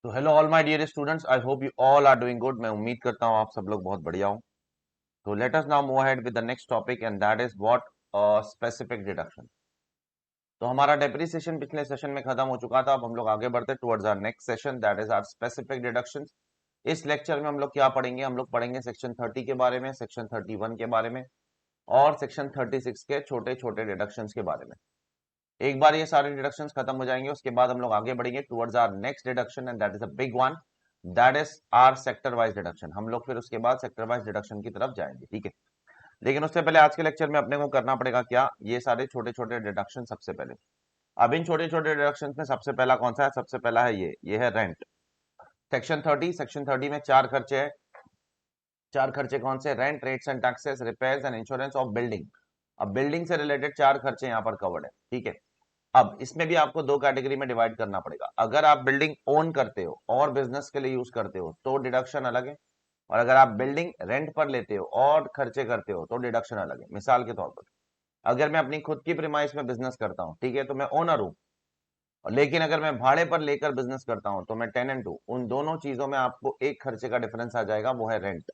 तो hello all my dear students, I hope you all are doing good. मैं उम्मीद करता हूँ आप सब लोग बहुत बढ़िया हो। तो let us now move ahead with the next topic and that is what specific deduction. तो हमारा डेप्रिसिएशन पिछले सेशन में खत्म हो चुका था। अब हम लोग आगे बढ़ते towards our next session that is our specific deduction. इस लेक्चर में हम लोग क्या पढ़ेंगे? हम लोग पढ़ेंगे सेक्शन 30 के बारे में, सेक्शन 31 के बारे में और सेक्शन 36 के छोटे छोटे डिडक्शंस के बारे में। एक बार ये सारे डिडक्शंस खत्म हो जाएंगे, उसके बाद हम लोग आगे बढ़ेंगे towards our next deduction and that is a big one, that is our sector wise deduction. हम लोग फिर उसके बाद सेक्टर वाइज डिडक्शन की तरफ जाएंगे, ठीक है। लेकिन उससे पहले आज के लेक्चर में अपने को करना पड़ेगा क्या? ये सारे छोटे छोटे डिडक्शन सबसे पहले। अब इन छोटे छोटे डिडक्शन में सबसे पहला कौन सा है? सबसे पहला है ये है रेंट। सेक्शन 30 में चार खर्चे हैं। चार खर्चे कौन से? Rent, rates and taxes, repairs and insurance of building. अब बिल्डिंग से रिलेटेड चार खर्चे यहाँ पर कवर्ड है, ठीक है। अब इसमें भी आपको दो कैटेगरी में डिवाइड करना पड़ेगा। अगर आप बिल्डिंग ओन करते हो और बिजनेस के लिए यूज करते हो तो डिडक्शन अलग है, और अगर आप बिल्डिंग रेंट पर लेते हो और खर्चे करते हो तो डिडक्शन अलग है। मिसाल के तौर पर, अगर मैं अपनी खुद की प्रीमाइस में बिजनेस करता हूं, ठीक है, तो मैं ओनर हूं। लेकिन अगर मैं भाड़े पर लेकर बिजनेस करता हूं तो मैं टेनेंट हूं। उन दोनों चीजों में आपको एक खर्चे का डिफरेंस आ जाएगा, वो है रेंट।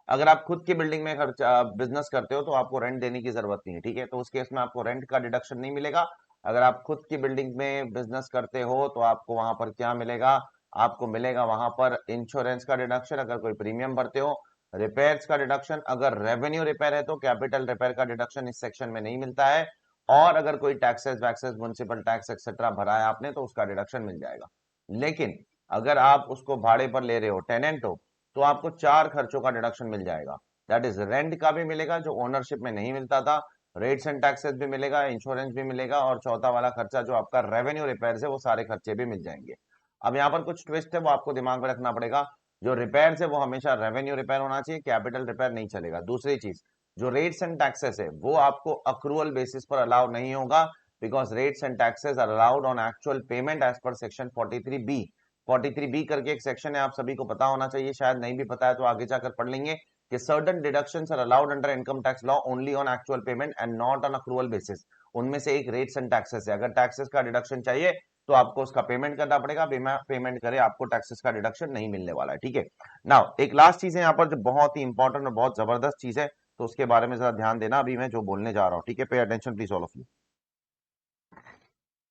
अगर आप खुद की बिल्डिंग में खर्चा बिजनेस करते हो तो आपको रेंट देने की जरूरत नहीं है, ठीक है, तो उस केस में आपको रेंट का डिडक्शन नहीं मिलेगा। अगर आप खुद की बिल्डिंग में बिजनेस करते हो तो आपको वहां पर क्या मिलेगा? आपको मिलेगा वहां पर इंश्योरेंस का डिडक्शन अगर कोई प्रीमियम भरते हो, रिपेयर्स का डिडक्शन, अगर रेवेन्यू रिपेयर है तो कैपिटल रिपेयर का डिडक्शन इस सेक्शन में नहीं मिलता है, और अगर कोई taxes waxes municipal tax etcetera भरा है आपने तो उसका डिडक्शन मिल जाएगा। लेकिन अगर आप उसको भाड़े पर ले रहे हो, टेनेंट हो, तो आपको चार खर्चों का डिडक्शन मिल जाएगा। दैट इज रेंट का भी मिलेगा जो ओनरशिप में नहीं मिलता था, रेट्स एंड टैक्सेस भी मिलेगा, इंश्योरेंस भी मिलेगा, और चौथा वाला खर्चा जो आपका रेवेन्यू रिपेयर है वो सारे खर्चे भी मिल जाएंगे। अब यहाँ पर कुछ ट्विस्ट है, वो आपको दिमाग में रखना पड़ेगा। जो रिपेयर है वो हमेशा रेवेन्यू रिपेयर होना चाहिए, कैपिटल रिपेयर नहीं चलेगा। दूसरी चीज, जो रेट्स एंड टैक्सेस है वो आपको अक्रूवल बेसिस पर अलाउ नहीं होगा, because rates and taxes are allowed on actual payment as per section 43B। 43B करके एक सेक्शन है, आप सभी को पता होना चाहिए, शायद नहीं भी पता है तो आगे जाकर पढ़ लेंगे कि certain deductions are allowed under income tax law only on actual payment and not on accrual basis. उनमें से एक रेट्स एंड टैक्सेस है। अगर टैक्सेस का डिडक्शन चाहिए तो आपको उसका पेमेंट करना पड़ेगा, बिना पेमेंट करे आपको टैक्सेस का डिडक्शन नहीं मिलने वाला है, ठीक है। नाउ एक लास्ट चीज है यहाँ पर जो बहुत ही इंपॉर्टेंट और बहुत जबरदस्त चीज है, तो उसके बारे में जरा ध्यान देना अभी मैं जो बोलने जा रहा हूँ, ठीक है। Pay attention please all of you.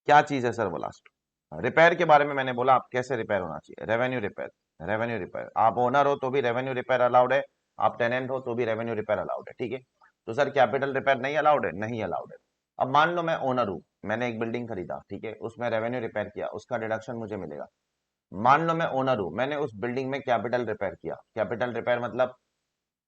क्या चीज है सर? वो लास्ट रिपेयर के बारे में मैंने बोला। आप कैसे रिपेयर होना चाहिए? Revenue repair. रेवेन्यू रिपेयर, आप ओनर हो तो भी रेवेन्यू रिपेयर अलाउड है, आप टेनेंट हो तो भी रेवेन्यू रिपेयर अलाउड है, ठीक है। तो सर कैपिटल रिपेयर नहीं अलाउड है? नहीं अलाउड है। अब मान लो मैं ओनर हूं, मैंने एक बिल्डिंग खरीदा, ठीक है, उसमें रेवेन्यू रिपेयर किया, उसका डिडक्शन मुझे मिलेगा। मान लो मैं ओनर हूं, मैंने उस बिल्डिंग में कैपिटल रिपेयर किया। कैपिटल रिपेयर मतलब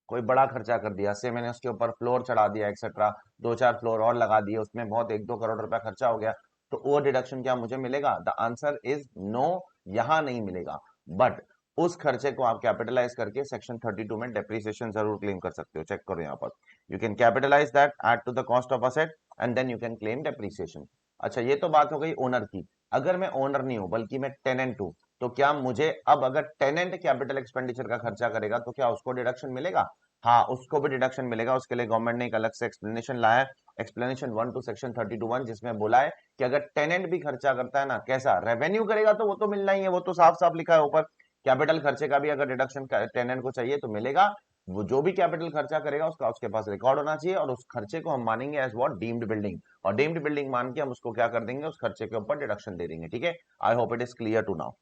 कोई बड़ा खर्चा कर दिया से, मैंने उसके ऊपर फ्लोर चढ़ा दिया एक्सेट्रा, दो चार फ्लोर और लगा दिए, उसमें बहुत 1-2 करोड़ रुपया खर्चा हो गया, तो वो डिडक्शन क्या मुझे मिलेगा? द आंसर इज नो, यहां नहीं मिलेगा। बट उस खर्चे को आप कैपिटलाइज करके सेक्शन 32 में डेप्रिसिएशन जरूर क्लेम कर सकते हो। चेक करो यहाँ पर, you can capitalise that, add to the cost of asset and then you can claim depreciation. अच्छा, ये तो बात हो गई ओनर की। अगर मैं ओनर नहीं हूं बल्कि मैं टेनेंट हूं, तो क्या मुझे अब अगर टेनेंट कैपिटल एक्सपेंडिचर का खर्चा करेगा तो क्या उसको डिडक्शन मिलेगा? हाँ, उसको भी डिडक्शन मिलेगा। उसके लिए गवर्नमेंट ने एक अलग से एक्सप्लेनेशन लाया है, एक्सप्लेनेशन 1 टू सेक्शन 32(1), जिसमें बोला है कि अगर टेनेंट भी खर्चा करता है ना, कैसा रेवेन्यू करेगा तो वो तो मिलना ही है, वो तो साफ साफ लिखा है ऊपर। कैपिटल खर्चे का भी अगर डिडक्शन टेनेंट को चाहिए तो मिलेगा। वो जो भी कैपिटल खर्चा करेगा उसका उसके पास रिकॉर्ड होना चाहिए, और उस खर्चे को हम मानेंगे एज व्हाट? Deemed building. और डीम्ड बिल्डिंग मान के हम उसको क्या कर देंगे? उस खर्चे के ऊपर डिडक्शन दे देंगे, ठीक है। I hope it is clear to now.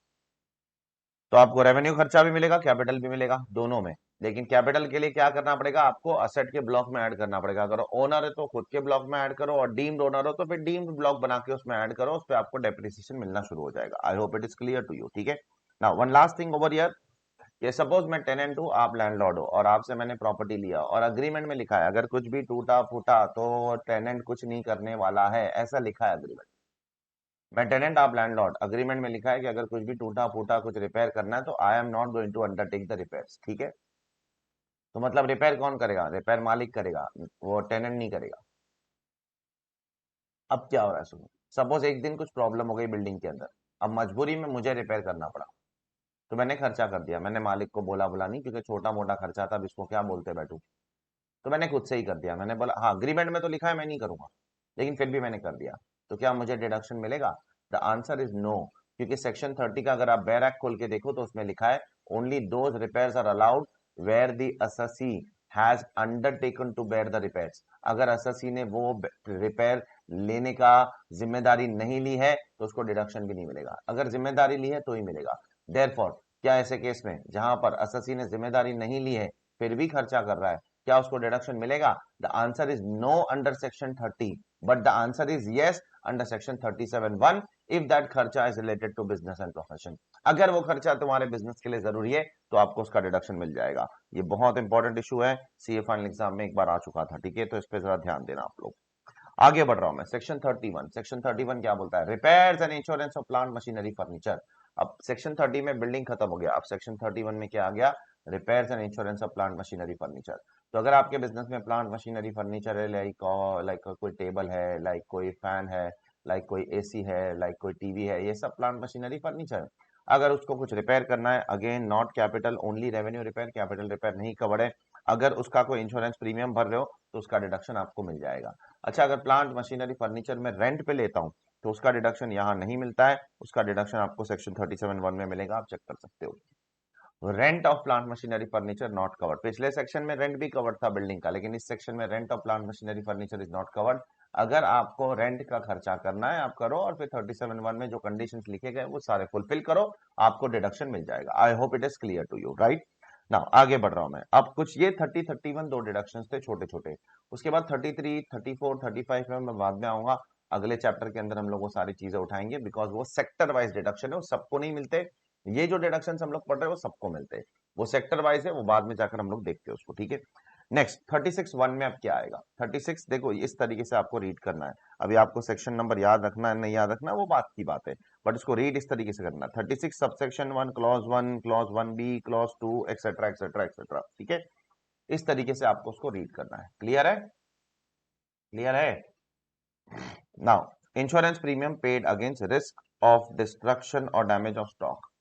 तो आपको रेवेन्यू खर्चा भी मिलेगा, कैपिटल भी मिलेगा, दोनों में। लेकिन कैपिटल के लिए क्या करना पड़ेगा? आपको असेट के ब्लॉक में ऐड करना पड़ेगा। अगर ओनर है तो खुद के ब्लॉक में ऐड करो, और डीम्ड ओनर हो तो फिर डीम्ड ब्लॉक बना के उसमें ऐड करो, उस पर आपको डेप्रिसिएशन मिलना शुरू हो जाएगा। I hope it is clear to you, ठीक है। Now one last thing over here, ये सपोज मैं टेनेंट हूँ, आप लैंडलॉर्ड हो, और आपसे मैंने प्रॉपर्टी लिया, और अग्रीमेंट में लिखा है अगर कुछ भी टूटा फूटा तो टेनेंट कुछ नहीं करने वाला है, ऐसा लिखा है अग्रीमेंट। मैं टेनेंट, आप लैंडलॉर्ड, अग्रीमेंट में लिखा है कि अगर कुछ भी टूटा फूटा कुछ रिपेयर करना है तो I am not going to undertake the repairs, ठीक है। तो मतलब रिपेयर कौन करेगा? रिपेयर मालिक करेगा, वो टेनेंट नहीं करेगा। अब क्या हो रहा है सुनो, सपोज एक दिन कुछ प्रॉब्लम हो गई बिल्डिंग के अंदर, अब मजबूरी में मुझे रिपेयर करना पड़ा, तो मैंने खर्चा कर दिया। मैंने मालिक को बोला बोला नहीं, क्योंकि छोटा मोटा खर्चा था, अब इसको क्या बोलते बैठू, तो मैंने खुद से ही कर दिया। मैंने बोला हाँ अग्रीमेंट में तो लिखा है मैं नहीं करूंगा, लेकिन फिर भी मैंने कर दिया, तो क्या मुझे डिडक्शन मिलेगा? The answer is no. क्योंकि सेक्शन 30 का अगर आप बैर एक्ट खोल के देखो तो उसमें लिखा है only those repairs are allowed where the assessee has undertaken to bear the repairs. अगर असेसी ने वो रिपेयर लेने का जिम्मेदारी नहीं ली है तो उसको डिडक्शन भी नहीं मिलेगा, अगर जिम्मेदारी ली है तो ही मिलेगा। देयरफॉर क्या ऐसे केस में जहां पर असेसी ने जिम्मेदारी नहीं ली है फिर भी खर्चा कर रहा है, क्या उसको डिडक्शन मिलेगा? The answer is no under section 30, but the answer is yes under section 37(1) if that खर्चा is related to business and profession. अगर वो खर्चा तुम्हारे बिजनेस के लिए जरूरी है तो आपको उसका डिडक्शन मिल जाएगा। ये बहुत इंपॉर्टेंट इशू है, सीए फाइनल एग्जाम में एक बार आ चुका था, ठीक है, तो इस पे जरा ध्यान देना आप लोग। आगे बढ़ रहा हूं मैं, सेक्शन 31। सेक्शन 31 क्या बोलता है? Repairs and insurance of plant machinery furniture. अब सेक्शन 30 में बिल्डिंग खत्म हो गया, अब सेक्शन 31 में क्या आ गया? Repairs and insurance of plant machinery furniture. तो अगर आपके बिजनेस में प्लांट मशीनरी फर्नीचर है, लाइक कोई टेबल है, लाइक कोई फैन है, लाइक कोई एसी है, लाइक कोई टीवी है, ये सब प्लांट मशीनरी फर्नीचर है। अगर उसको कुछ रिपेयर करना है, again not capital, only revenue repair, capital repair नहीं कवर्ड है। अगर उसका कोई इंश्योरेंस प्रीमियम भर रहे हो तो उसका डिडक्शन आपको मिल जाएगा। अच्छा, अगर प्लांट मशीनरी फर्नीचर में रेंट पे लेता हूँ तो उसका डिडक्शन यहाँ नहीं मिलता है, उसका डिडक्शन आपको सेक्शन 37(1) में मिलेगा, आप चेक कर सकते हो। Rent of plant machinery furniture not covered. पिछले सेक्शन में रेंट भी कवर्ड था बिल्डिंग का, लेकिन इस सेक्शन में rent of plant machinery furniture is not covered. अगर आपको रेंट का खर्चा करना है आप करो, और फिर 37(1) में जो कंडीशंस लिखे गए वो सारे फुलफिल करो, आपको डिडक्शन मिल जाएगा। I hope it is clear to you, right now. आगे बढ़ रहा हूं मैं, अब कुछ ये 30, 31 दो डिडक्शंस थे छोटे छोटे। उसके बाद 33, 34, 35 में मैं बाद में आऊंगा, अगले चैप्टर के अंदर हम लोग वो सारी चीजें उठाएंगे, बिकॉज वो सेक्टर वाइज डिडक्शन है, वो सबको नहीं मिलते। ये जो डिडक्शन हम लोग पढ़ रहे हैं वो सबको मिलते हैं, वो सेक्टर वाइज है, वो बाद में जाकर हम लोग देखते हैं उसको, ठीक है। नेक्स्ट 36(1) में अब क्या आएगा? 36 देखो इस तरीके से आपको रीड करना है। अभी आपको सेक्शन नंबर याद रखना है नहीं याद रखना है वो बात की बात है, बट इसको रीड इस तरीके से करना है। 36 subsection 1 clause 1 clause 1b clause 2 etcetera etcetera etcetera, ठीक है। इस तरीके से आपको उसको रीड करना है। क्लियर है? क्लियर है? Now, insurance premium paid against risk of destruction और डैमेज ऑफ स्टॉक।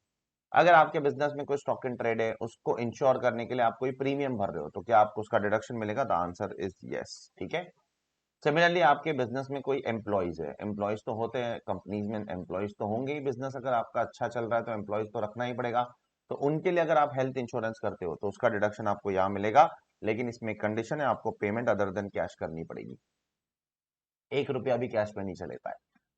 अगर आपके बिजनेस में कोई स्टॉक इन ट्रेड है, उसको इंश्योर करने के लिए आप कोई प्रीमियम भर रहे हो, तो क्या आपको उसका डिडक्शन मिलेगा? द आंसर इज यस, ठीक है। सिमिलरली आपके बिजनेस में कोई एम्प्लॉयज है, एम्प्लॉयज तो होते हैं कंपनीज में, एम्प्लॉयज तो होंगे ही, बिजनेस अगर आपका अच्छा चल रहा है तो एम्प्लॉयज तो रखना ही पड़ेगा। तो उनके लिए अगर आप हेल्थ इंश्योरेंस करते हो तो उसका डिडक्शन आपको यहाँ मिलेगा, लेकिन इसमें कंडीशन है, आपको पेमेंट अदर देन कैश करनी पड़ेगी। 1 रुपया भी कैश में नहीं चलेता है,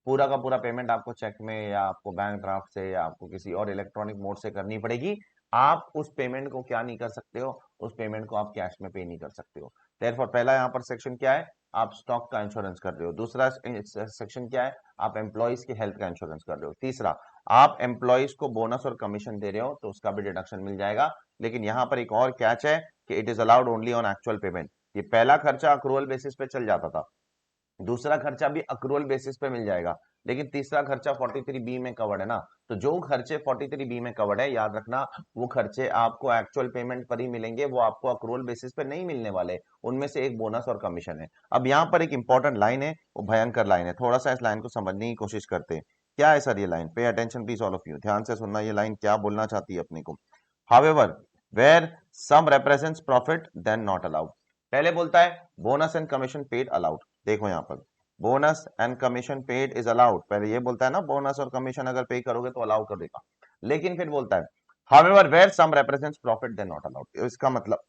पूरा का पूरा पेमेंट आपको चेक में या आपको बैंक ड्राफ्ट से या आपको किसी और इलेक्ट्रॉनिक मोड से करनी पड़ेगी। आप उस पेमेंट को क्या नहीं कर सकते हो? उस पेमेंट को आप कैश में पे नहीं कर सकते हो। देयरफॉर पहला यहाँ पर सेक्शन क्या है? आप स्टॉक का इंश्योरेंस कर रहे हो। दूसरा सेक्शन क्या है? आप एम्प्लॉयज की हेल्थ का इंश्योरेंस कर रहे हो। तीसरा, आप एम्प्लॉयज को बोनस और कमीशन दे रहे हो तो उसका भी डिडक्शन मिल जाएगा। लेकिन यहाँ पर एक और कैच है कि it is allowed only on actual payment. ये पहला खर्चा अक्रूवल बेसिस पे चल जाता था, दूसरा खर्चा भी अक्रूवल बेसिस पे मिल जाएगा, लेकिन तीसरा खर्चा 43B में कवर्ड है ना। तो जो खर्चे 43B में कवर्ड है, याद रखना, वो खर्चे आपको एक्चुअल पेमेंट पर ही मिलेंगे, वो आपको अक्रूवल बेसिस पे नहीं मिलने वाले। उनमें से एक बोनस और कमीशन है। अब यहाँ पर एक इंपॉर्टेंट लाइन है, वो भयंकर लाइन है, थोड़ा सा इस लाइन को समझने की कोशिश करते हैं। क्या है सर ये line? Pay attention please all of you, ध्यान से सुनना, ये लाइन क्या बोलना चाहती है अपने को। However, where some represents profit, then not allowed। पहले बोलता है bonus and commission paid allowed. देखो यहाँ पर bonus and commission paid is allowed, पहले ये बोलता है ना बोनस और कमीशन अगर पे करोगे तो अलाउ कर देगा, लेकिन फिर बोलता है however where some represents profit then not allowed। इसका मतलब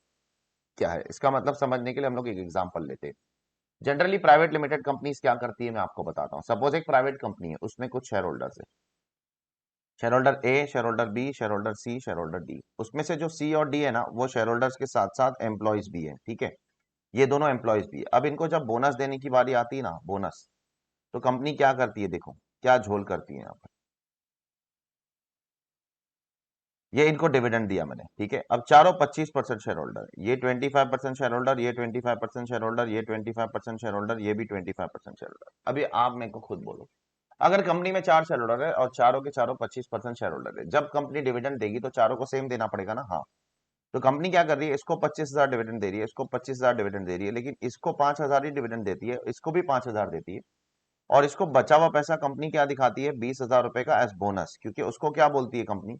क्या है? इसका मतलब समझने के लिए हम लोग एक एग्जांपल लेते हैं। जनरली प्राइवेट लिमिटेड कंपनीज क्या करती है मैं आपको बताता हूँ। सपोज एक प्राइवेट कंपनी है, उसमें कुछ शेयर होल्डर्स है, shareholder A, shareholder B, shareholder C, shareholder D. उसमें से जो सी और डी है ना, वो शेयर होल्डर्स के साथ साथ एम्प्लॉयज भी है, ठीक है, ये दोनों एम्प्लॉयज भी है। अब इनको जब बोनस देने की बारी आती है ना, बोनस, तो कंपनी क्या करती है? देखो क्या झोल करती है यहाँ पर। ये इनको डिविडेंड दिया मैंने, ठीक है। अब चारों 25% शेयर होल्डर, ये 25% शेयर होल्डर, ये 25% शेयर होल्डर, ये 25% शेयर होल्डर, ये भी 25% शेयर होल्डर। अभी आप मेरे को खुद बोलो, अगर कंपनी में 4 शेयर होल्डर है और चारों के चारों 25% शेयर होल्डर है, जब कंपनी डिविडेंड देगी तो चारों को सेम देना पड़ेगा ना? हाँ। तो कंपनी क्या कर रही है? इसको 25,000 डिविडेंड दे रही है, इसको 25,000 डिविडेंड दे रही है, लेकिन इसको 5,000 ही डिविडेंड देती है, इसको भी 5,000 देती है, और इसको बचा हुआ पैसा कंपनी क्या दिखाती है? 20,000 रुपए का एज बोनस। क्योंकि उसको क्या बोलती है कंपनी,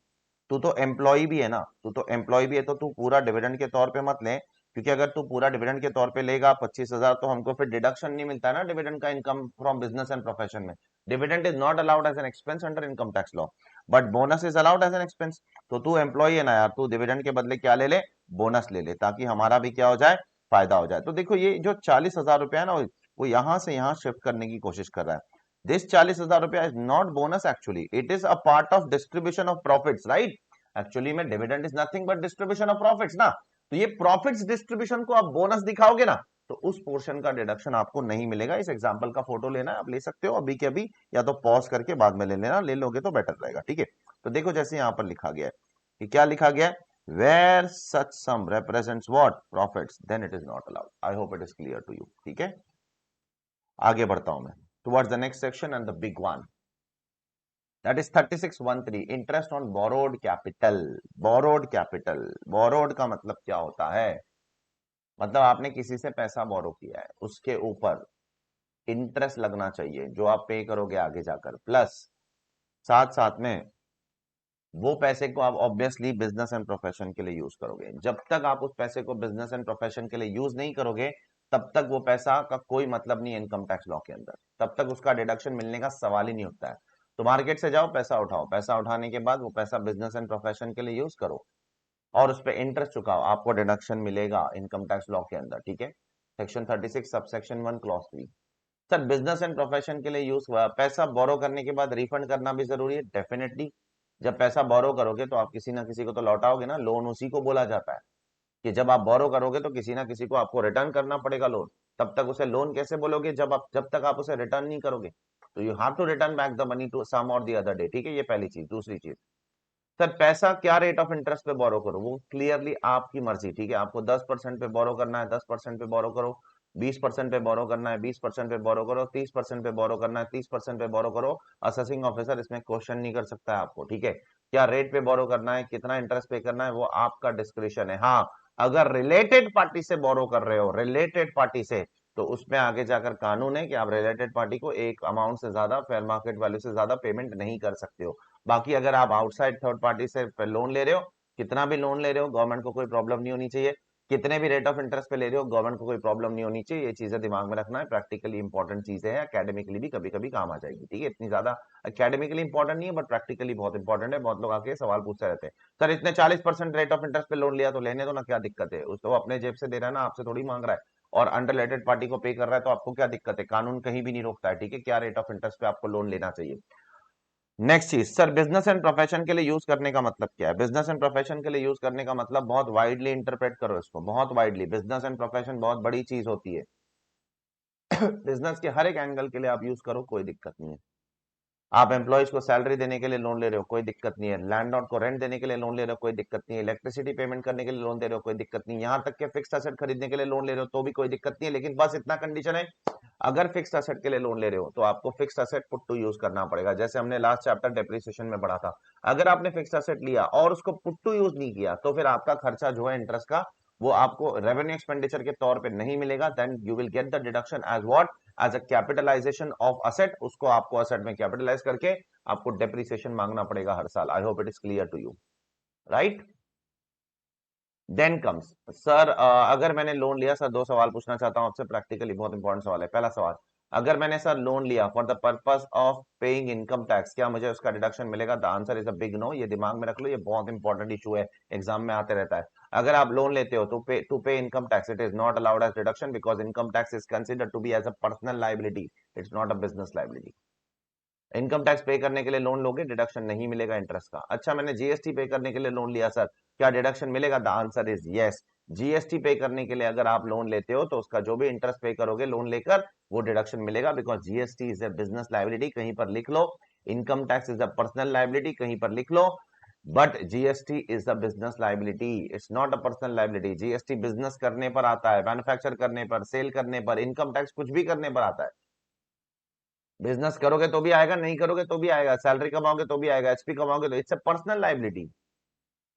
तू तो एम्प्लॉय भी है ना, तू तो एम्प्लॉय भी है, तो तू पूरा डिविडेंड के तौर पे मत ले, क्योंकि अगर तू पूरा डिविडेंड के तौर पे लेगा 25,000, तो हमको फिर डिडक्शन नहीं मिलता है ना डिविडेंड का, income from business and profession में। Dividend is not allowed as an expense under income tax law, but bonus is allowed as an expense. तो तू एम्प्लॉय है ना यार, तू डिविडेंड के बदले क्या ले ले, बोनस ले ले, ताकि हमारा भी क्या हो जाए, फायदा हो जाए। तो देखो ये जो 40,000 रुपया है ना, वो यहां से यहां शिफ्ट करने की कोशिश कर रहा है। दिस 40,000 रुपया is not bonus, actually it is a part of distribution of profits, right. Actually में dividend is nothing but distribution of profits ना। तो ये प्रॉफिट्स डिस्ट्रीब्यूशन को आप बोनस दिखाओगे ना, तो उस पोर्शन का डिडक्शन आपको नहीं मिलेगा। इस एग्जांपल का फोटो लेना है, आप ले सकते हो अभी के अभी, या तो पॉज करके बाद में ले लेना, ले लोगे तो बेटर रहेगा, ठीक है। तो देखो जैसे यहां पर लिखा गया है कि क्या लिखा गया है, where such sum represents what profits then it is not allowed। I hope it is clear to you, ठीक है। आगे बढ़ता हूं मैं towards the next section and the big one, that is 3613 interest on borrowed capital। borrowed capital, borrowed का मतलब क्या होता है, मतलब आपने किसी से पैसा बोरो किया है, उसके ऊपर इंटरेस्ट लगना चाहिए जो आप पे करोगे आगे जाकर, प्लस साथ साथ में वो पैसे को आप ऑब्वियसली बिजनेस एंड प्रोफेशन के लिए यूज करोगे। जब तक आप उस पैसे को बिजनेस एंड प्रोफेशन के लिए यूज नहीं करोगे, तब तक वो पैसा का कोई मतलब नहीं है इनकम टैक्स लॉ के अंदर, तब तक उसका डिडक्शन मिलने का सवाल ही नहीं उठता है। तो मार्केट से जाओ, पैसा उठाओ, पैसा उठाने के बाद वो पैसा बिजनेस एंड प्रोफेशन के लिए यूज करो और उस पर इंटरेस्ट चुकाओ, आपको डिडक्शन मिलेगा इनकम टैक्स लॉ के अंदर, ठीक है। Section 36 sub section 1 clause 3। Sir business and profession के लिए यूज हुआ, पैसा बोरो करने के बाद रिफंड करना भी जरूरी है, डेफिनेटली। जब पैसा बोरो करोगे तो आप किसी ना किसी को तो लौटाओगे ना, लोन उसी को बोला जाता है कि जब आप बोरो करोगे तो किसी ना किसी को आपको रिटर्न करना पड़ेगा लोन। तब तक उसे लोन कैसे बोलोगे जब तक आप उसे रिटर्न नहीं करोगे। तो you have to return back the money to some or the other day, ठीक है। ये पहली चीज। दूसरी चीज, सर पैसा क्या रेट ऑफ इंटरेस्ट पे बोरो करो, वो क्लियरली आपकी मर्जी, ठीक है। आपको 10% पे बोरो करना है 10% पे बोरो करो, 20% पे बोरो करना है 20% पे बोरो करो, 30% पे बोरो करना है 30% पे बोरो करो। असेसिंग ऑफिसर इसमें क्वेश्चन नहीं कर सकता है आपको, ठीक है। क्या रेट पे बोरो करना है, कितना इंटरेस्ट पे करना है, वो आपका डिस्क्रिप्शन है। हाँ, अगर रिलेटेड पार्टी से बोरो कर रहे हो, रिलेटेड पार्टी से, तो उसमें आगे जाकर कानून है कि आप रिलेटेड पार्टी को एक अमाउंट से ज्यादा, फेयर मार्केट वैल्यू से ज्यादा पेमेंट नहीं कर सकते हो। बाकी अगर आप आउटसाइड थर्ड पार्टी से लोन ले रहे हो, कितना भी लोन ले रहे हो, गवर्नमेंट को कोई प्रॉब्लम नहीं होनी चाहिए। कितने भी रेट ऑफ इंटरेस्ट पे ले रहे हो, गवर्नमेंट को कोई प्रॉब्लम नहीं होनी चाहिए। ये चीजें दिमाग में रखना है, प्रैक्टिकली इंपॉर्टेंट चीजें हैं, एकेडमिकली भी कभी कभी काम आ जाएगी, ठीक है। इतनी ज्यादा एकेडमिकली इंपॉर्टेंट नहीं है, बट प्रैक्टिकली बहुत इंपॉर्टेंट है। बहुत लोग आके सवाल पूछते रहते हैं, सर इतने 40% रेट ऑफ इंटरेस्ट पे लोन लिया तो लेने दो ना, क्या दिक्कत है। उस तो अपने जेब से दे रहा है ना, आपसे थोड़ी मांग रहा है, और अनरिलेटेड पार्टी को पे कर रहा है, तो आपको क्या दिक्कत है। कानून कहीं भी नहीं रोकता है, ठीक है, क्या रेट ऑफ इंटरेस्ट पे आपको लोन लेना चाहिए। नेक्स्ट चीज, सर बिजनेस एंड प्रोफेशन के लिए यूज करने का मतलब क्या है। बिजनेस एंड प्रोफेशन के लिए यूज करने का मतलब, बहुत वाइडली इंटरप्रेट करो इसको, बहुत वाइडली। बिजनेस एंड प्रोफेशन बहुत बड़ी चीज होती है। बिजनेस के हर एक एंगल के लिए आप यूज करो, कोई दिक्कत नहीं है। आप एम्प्लॉयज को सैलरी देने के लिए लोन ले रहे हो, कोई दिक्कत नहीं है। लैंडलॉर्ड को रेंट देने के लिए लोन ले रहे हो, कोई दिक्कत नहीं है। इलेक्ट्रिसिटी पेमेंट करने के लिए लोन दे रहे हो, कोई दिक्कत नहीं। यहाँ तक के फिक्स असेट खरीदने के लिए लोन ले रहे हो तो भी कोई दिक्कत नहीं है। लेकिन बस इतना कंडीशन है, अगर फिक्स असेट के लिए लोन ले रहे हो तो आपको fix asset put to use करना पड़ेगा। जैसे हमने लास्ट चैप्टर डेप्रिसिएशन में पढ़ा था, अगर आपने फिक्स असेट लिया और उसको पुट टू यूज नहीं किया, तो फिर आपका खर्चा जो है इंटरेस्ट का, वो आपको रेवेन्यू एक्सपेंडिचर के तौर पे नहीं मिलेगा। Then you will get the deduction as what, as a capitalisation of asset. उसको आपको असेट में कैपिटलाइज करके आपको डेप्रिसिएशन मांगना पड़ेगा हर साल। I hope it is clear to you, right. Then comes, sir अगर मैंने लोन लिया, सर दो सवाल पूछना चाहता हूं आपसे, प्रैक्टिकली बहुत इंपॉर्टेंट सवाल है। पहला सवाल, अगर मैंने सर लोन लिया for the purpose of paying income tax, क्या मुझे उसका डिडक्शन मिलेगा। The answer is a big no. ये दिमाग में रख लो, ये बहुत इंपॉर्टेंट इशू है, एग्जाम में आते रहता है। अगर आप लोन लेते हो to pay income tax, it is not allowed as deduction, because income tax is considered to be as a personal liability, it's not a business liability. Income tax pay करने के लिए लोन लोगे, deduction नहीं मिलेगा interest का। अच्छा, मैंने GST पे करने के लिए लोन लिया सर, क्या डिडक्शन मिलेगा। The answer is yes. GST पे करने के लिए अगर आप लोन लेते हो तो उसका जो भी इंटरेस्ट पे करोगे लोन लेकर, वो डिडक्शन मिलेगा, because GST is a business liability. कहीं पर लिख लो income tax is a personal liability, कहीं पर लिख लो but GST is a business liability, it's not a personal liability. GST business करने पर आता है, मैन्युफैक्चर करने पर, सेल करने पर। इनकम टैक्स कुछ भी करने पर आता है। बिजनेस करोगे तो भी आएगा, नहीं करोगे तो भी आएगा, सैलरी कमाओगे तो भी आएगा, एचपी कमाओगे तो। It's a personal liability.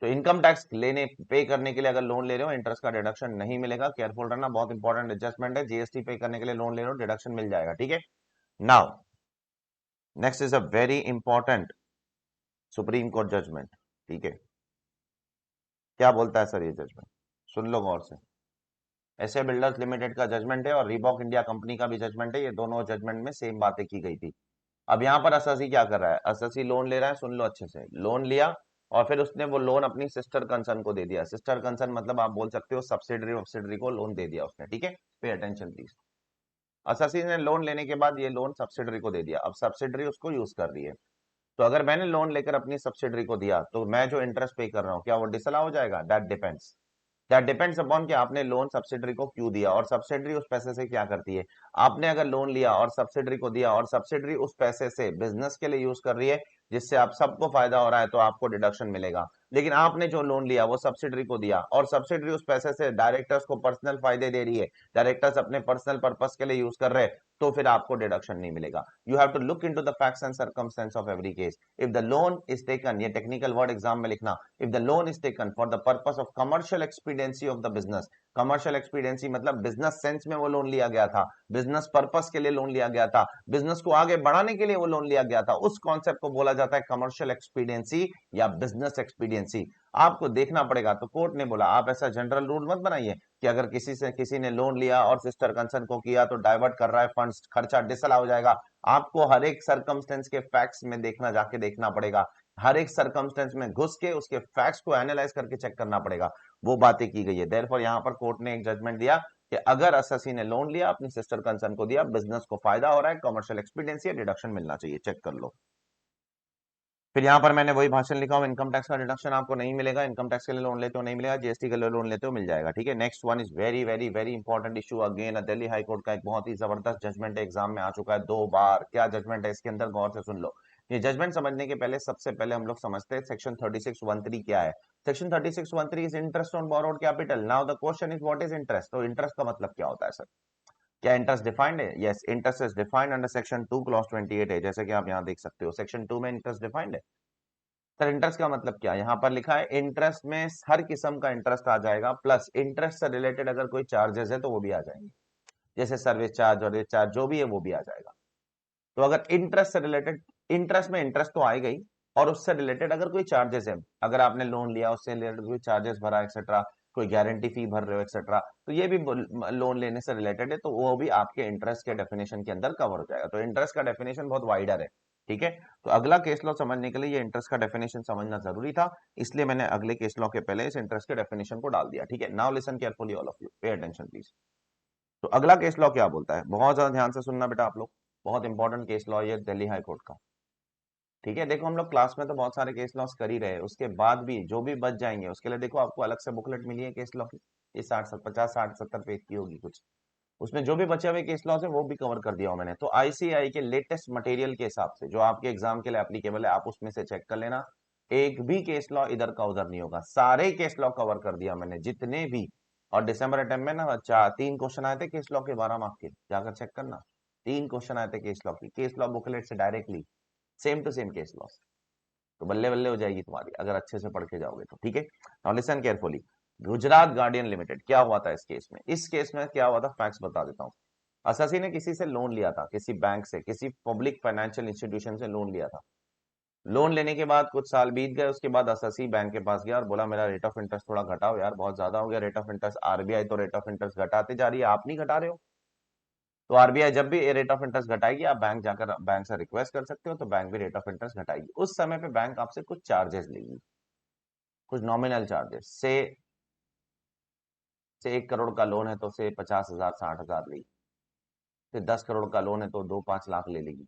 तो इनकम टैक्स लेने पे करने के लिए अगर लोन ले रहे हो, इंटरेस्ट का डिडक्शन नहीं मिलेगा। केयरफुल रहना, बहुत इंपॉर्टेंट एडजस्टमेंट है। जीएसटी पे करने के लिए लोन ले रहे हो, डिडक्शन मिल जाएगा, ठीक है। Now next is a very important supreme court judgment, ठीक है। क्या बोलता है सर ये जजमेंट, सुन लो गौर से। एसए बिल्डर्स लिमिटेड का जजमेंट है और रीबॉक इंडिया कंपनी का भी जजमेंट है। ये दोनों जजमेंट में सेम बातें की गई थी। अब यहाँ पर असासी क्या कर रहा है, असासी लोन ले रहा है, सुन लो अच्छे से, लोन लिया और फिर उसने वो लोन अपनी सिस्टर कंसर्न को दे दिया। सिस्टर कंसर्न मतलब आप बोल सकते हो सब्सिडरी ऑब्सिडरी को लोन दे दिया उसने, ठीक है, पे अटेंशन प्लीज। असासी ने लोन लेने के बाद ये लोन सब्सिडरी को दे दिया, अब सब्सिडरी उसको यूज कर रही है। तो अगर मैंने लोन लेकर अपनी सब्सिडरी को दिया तो मैं जो इंटरेस्ट पे कर रहा हूँ क्या वो डिसअलाउ हो जाएगा? दैट डिपेंड्स अपॉन कि आपने लोन सब्सिडरी को क्यों दिया और सब्सिडरी उस पैसे से क्या करती है। आपने अगर लोन लिया और सब्सिडरी को दिया और सब्सिडरी उस पैसे से बिजनेस के लिए यूज कर रही है जिससे आप सबको फायदा हो रहा है तो आपको डिडक्शन मिलेगा। लेकिन आपने जो लोन लिया वो सब्सिडरी को दिया और सब्सिडरी उस पैसे से डायरेक्टर्स को पर्सनल फायदे दे रही है, डायरेक्टर्स अपने पर्सनल पर्पस के लिए यूज कर रहे हैं, तो फिर आपको डिडक्शन नहीं मिलेगा। You have to look into the facts and circumstances of every case. If the loan is taken, ये टेक्निकल वर्ड एग्जाम में लिखना, if the loan is taken for the purpose of commercial expediency of the business, commercial expediency मतलब business sense में वो loan लिया गया था, business purpose के लिए लोन लिया गया था, बिजनेस को आगे बढ़ाने के लिए वो लोन लिया गया था, उस कॉन्सेप्ट को बोला जाता है कमर्शियल एक्सपीडियंसी या बिजनेस एक्सपीडियंसी। आपको देखना पड़ेगा। तो कोर्ट ने बोला आप ऐसा जनरल रूल मत बनाइए कि अगर किसी ने लोन लिया और सिस्टर कंसर्न को किया तो डाइवर्ट कर रहा है फंड्स, खर्चा डिसअलाउ हो जाएगा। आपको हर एक सर्कमस्टेंस के फैक्ट्स में देखना, जाके देखना पड़ेगा, हर एक सर्कमस्टेंस में घुस के उसके फैक्ट्स को एनालाइज करके चेक करना पड़ेगा। वो बातें की गई है। देयरफॉर यहाँ पर कोर्ट ने एक जजमेंट दिया कि अगर असेसी ने लोन लिया, अपनी सिस्टर कंसर्न को दिया, बिजनेस को फायदा हो रहा है, कमर्शियल एक्सपीडियंसी डिडक्शन मिलना चाहिए, चेक कर लो। फिर यहाँ पर मैंने वही भाषण लिखा हूँ, इनकम टैक्स का डिडक्शन आपको नहीं मिलेगा, इनकम टैक्स के लिए लोन लेते हो नहीं मिलेगा, जीएसटी के लिए लोन लेते हो मिल जाएगा, ठीक है। Next one is very very very important issue again, Delhi high court का एक बहुत ही जबरदस्त जजमेंट एग्जाम में आ चुका है 2 बार। क्या जजमेंट है इसके अंदर, गौर से सुन लो। ये जजमेंट समझने के पहले सबसे पहले हम लोग समझते हैं सेक्शन 36(1)(3) क्या है। Section 36(1)(3) is interest on borrowed capital. Now the question is what is interest. तो इंटरेस्ट का मतलब क्या होता है सर? क्या इंटरेस्ट डिफाइंड है? Yes, interest is defined under section 2 clause 28 है, जैसे कि आप यहाँ देख सकते हो सेक्शन 2 में इंटरेस्ट डिफाइंड है। सर इंटरेस्ट का मतलब क्या? यहाँ पर लिखा है इंटरेस्ट में हर किस्म का इंटरेस्ट आ जाएगा, प्लस इंटरेस्ट से रिलेटेड अगर कोई चार्जेस है तो वो भी आ जाएंगे, जैसे सर्विस चार्ज और चार्ज जो भी है वो भी आ जाएगा। तो अगर इंटरेस्ट से रिलेटेड, इंटरेस्ट में इंटरेस्ट तो आएगा ही, और उससे रिलेटेड अगर कोई चार्जेस है, अगर आपने लोन लिया उससे रिलेटेड कोई चार्जेस भरा एक्सेट्रा, कोई गारंटी फी भर रहे हो एक्सेट्रा, तो ये भी लोन लेने से रिलेटेड है, तो वो भी आपके इंटरेस्ट के डेफिनेशन के अंदर कवर हो जाएगा। तो इंटरेस्ट का डेफिनेशन बहुत वाइडर है, ठीक है। तो अगला केस लॉ समझने के लिए ये इंटरेस्ट का डेफिनेशन समझना जरूरी था, इसलिए मैंने अगले केस लॉ के पहले इस इंटरेस्ट के डेफिनेशन को डाल दिया, ठीक है। Now listen carefully all of you, pay attention please. तो अगला केस लॉ क्या बोलता है, बहुत ज्यादा ध्यान से सुनना बेटा आप लोग, बहुत इंपॉर्टेंट केस लॉ ये दिल्ली हाई कोर्ट का, ठीक है। देखो हम लोग क्लास में तो बहुत सारे केस लॉस कर ही रहे हैं, उसके बाद भी जो भी बच जाएंगे उसके लिए देखो आपको अलग से बुकलेट मिली है केस लॉ की, ये 60 50 60 70 पेज की होगी कुछ, उसमें जो भी बचे हुए केस लॉस है वो भी कवर कर दिया हूं मैंने। तो आईसीआई के लेटेस्ट मटेरियल के हिसाब से जो आपके एग्जाम के लिए एप्लीकेबल है आप उसमें से चेक कर लेना, एक भी केस लॉ इधर का उधर नहीं होगा, सारे केस लॉ कवर कर दिया मैंने जितने भी। और दिसंबर अटेम्प्ट में ना 3 क्वेश्चन आए थे केस लॉ के 12 मार्क के, जाकर चेक करना, 3 क्वेश्चन आए थे केस लॉ की, केस लॉ बुकलेट से directly same to same case laws. तो बल्ले बल्ले हो जाएगी तुम्हारी अगर अच्छे से पढ़ के जाओगे तो, ठीक है। Now listen carefully, Gujarat guardian limited क्या हुआ था इस केस में, इस केस में क्या हुआ था फैक्ट्स बता देता हूँ। असासी ने किसी से लोन लिया था, किसी बैंक से, किसी पब्लिक फाइनेंशियल इंस्टीट्यूशन से लोन लिया था। लोन लेने के बाद कुछ साल बीत गए, उसके बाद असासी बैंक के पास गया और बोला मेरा रेट ऑफ इंटरेस्ट थोड़ा घटाओ यार, बहुत ज्यादा हो गया रेट ऑफ इंटरेस्ट, आरबीआई तो रेट ऑफ इंटरेस्ट घटाते जा रही है, आप नहीं घटा रहे हो। तो आरबीआई जब भी रेट ऑफ इंटरेस्ट घटाएगी आप बैंक जाकर बैंक से रिक्वेस्ट कर सकते हो, तो बैंक भी रेट ऑफ इंटरेस्ट घटाएगी। उस समय पे बैंक आपसे कुछ चार्जेस लेगी, कुछ नॉमिनल चार्जेस से 1 करोड़ का लोन है तो से 50,000 60,000 लेगी, फिर 10 करोड़ का लोन है तो 2 5 लाख ले लेगी।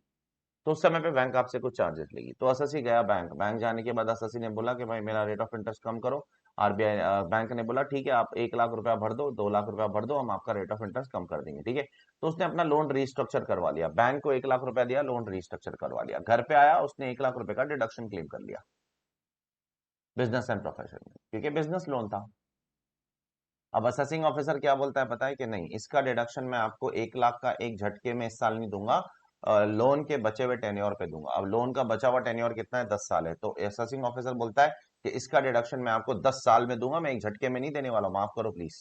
तो उस समय पे बैंक आपसे कुछ चार्जेस लेगी। तो असासी गया बैंक, बैंक जाने के बाद असासी ने बोला कि भाई मेरा रेट ऑफ इंटरेस्ट कम करो। आरबीआई बैंक ने बोला ठीक है आप 1 लाख रुपया भर दो, 2 लाख रुपया भर दो, हम आपका रेट ऑफ इंटरेस्ट कम कर देंगे, ठीक है। तो उसने अपना लोन रीस्ट्रक्चर करवा लिया, बैंक को 1 लाख रुपया दिया, लोन रीस्ट्रक्चर करवा लिया, घर पे आया उसने 1 लाख रुपए का डिडक्शन क्लेम कर लिया बिजनेस एंड प्रोफेशन में, क्योंकि बिजनेस लोन था। अब असेसिंग ऑफिसर क्या बोलता है पता है कि नहीं, इसका डिडक्शन मैं आपको 1 लाख का एक झटके में इस साल नहीं दूंगा, लोन के बचे हुए टेन्योर पे दूंगा। अब लोन का बचा हुआ टेन्योर कितना है, 10 साल है, तो असेसिंग ऑफिसर बोलता है कि इसका डिडक्शन मैं आपको 10 साल में दूंगा, मैं एक झटके में नहीं देने वाला, माफ करो प्लीज।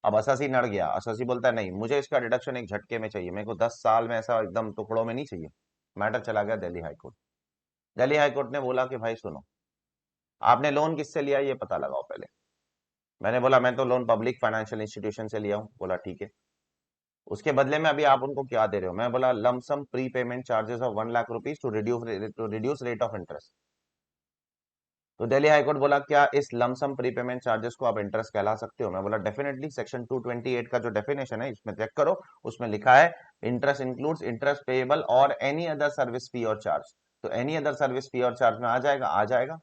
अब असासी नड़ गया, असासी बोलता है नहीं मुझे इसका डिडक्शन एक झटके में चाहिए, मेरे को 10 साल में ऐसा एकदम टुकड़ों में नहीं चाहिए। मैटर चला गया दिल्ली हाईकोर्ट। दिल्ली हाईकोर्ट ने बोला कि भाई सुनो, आपने लोन किससे लिया ये पता लगाओ पहले। मैंने बोला मैं तो लोन पब्लिक फाइनेंशियल इंस्टीट्यूशन से लिया हूं, बोला ठीक है। उसके बदले में अभी आप उनको क्या दे रहे हो, मैं बोला lump sum prepayment charges of 1 lakh rupees to reduce rate of interest. तो दिल्ली हाईकोर्ट बोला क्या इस लमसम प्रीपेमेंट चार्जेस को आप इंटरेस्ट कहला सकते हो, मैं बोला डेफिनेटली, सेक्शन 228 का जो डेफिनेशन है इसमें चेक करो, उसमें लिखा है इंटरेस्ट इंक्लूड्स इंटरेस्ट पेएबल और एनी अदर सर्विस फी और चार्ज। तो एनी अदर सर्विस फी और चार्ज में आ जाएगा, आ जाएगा।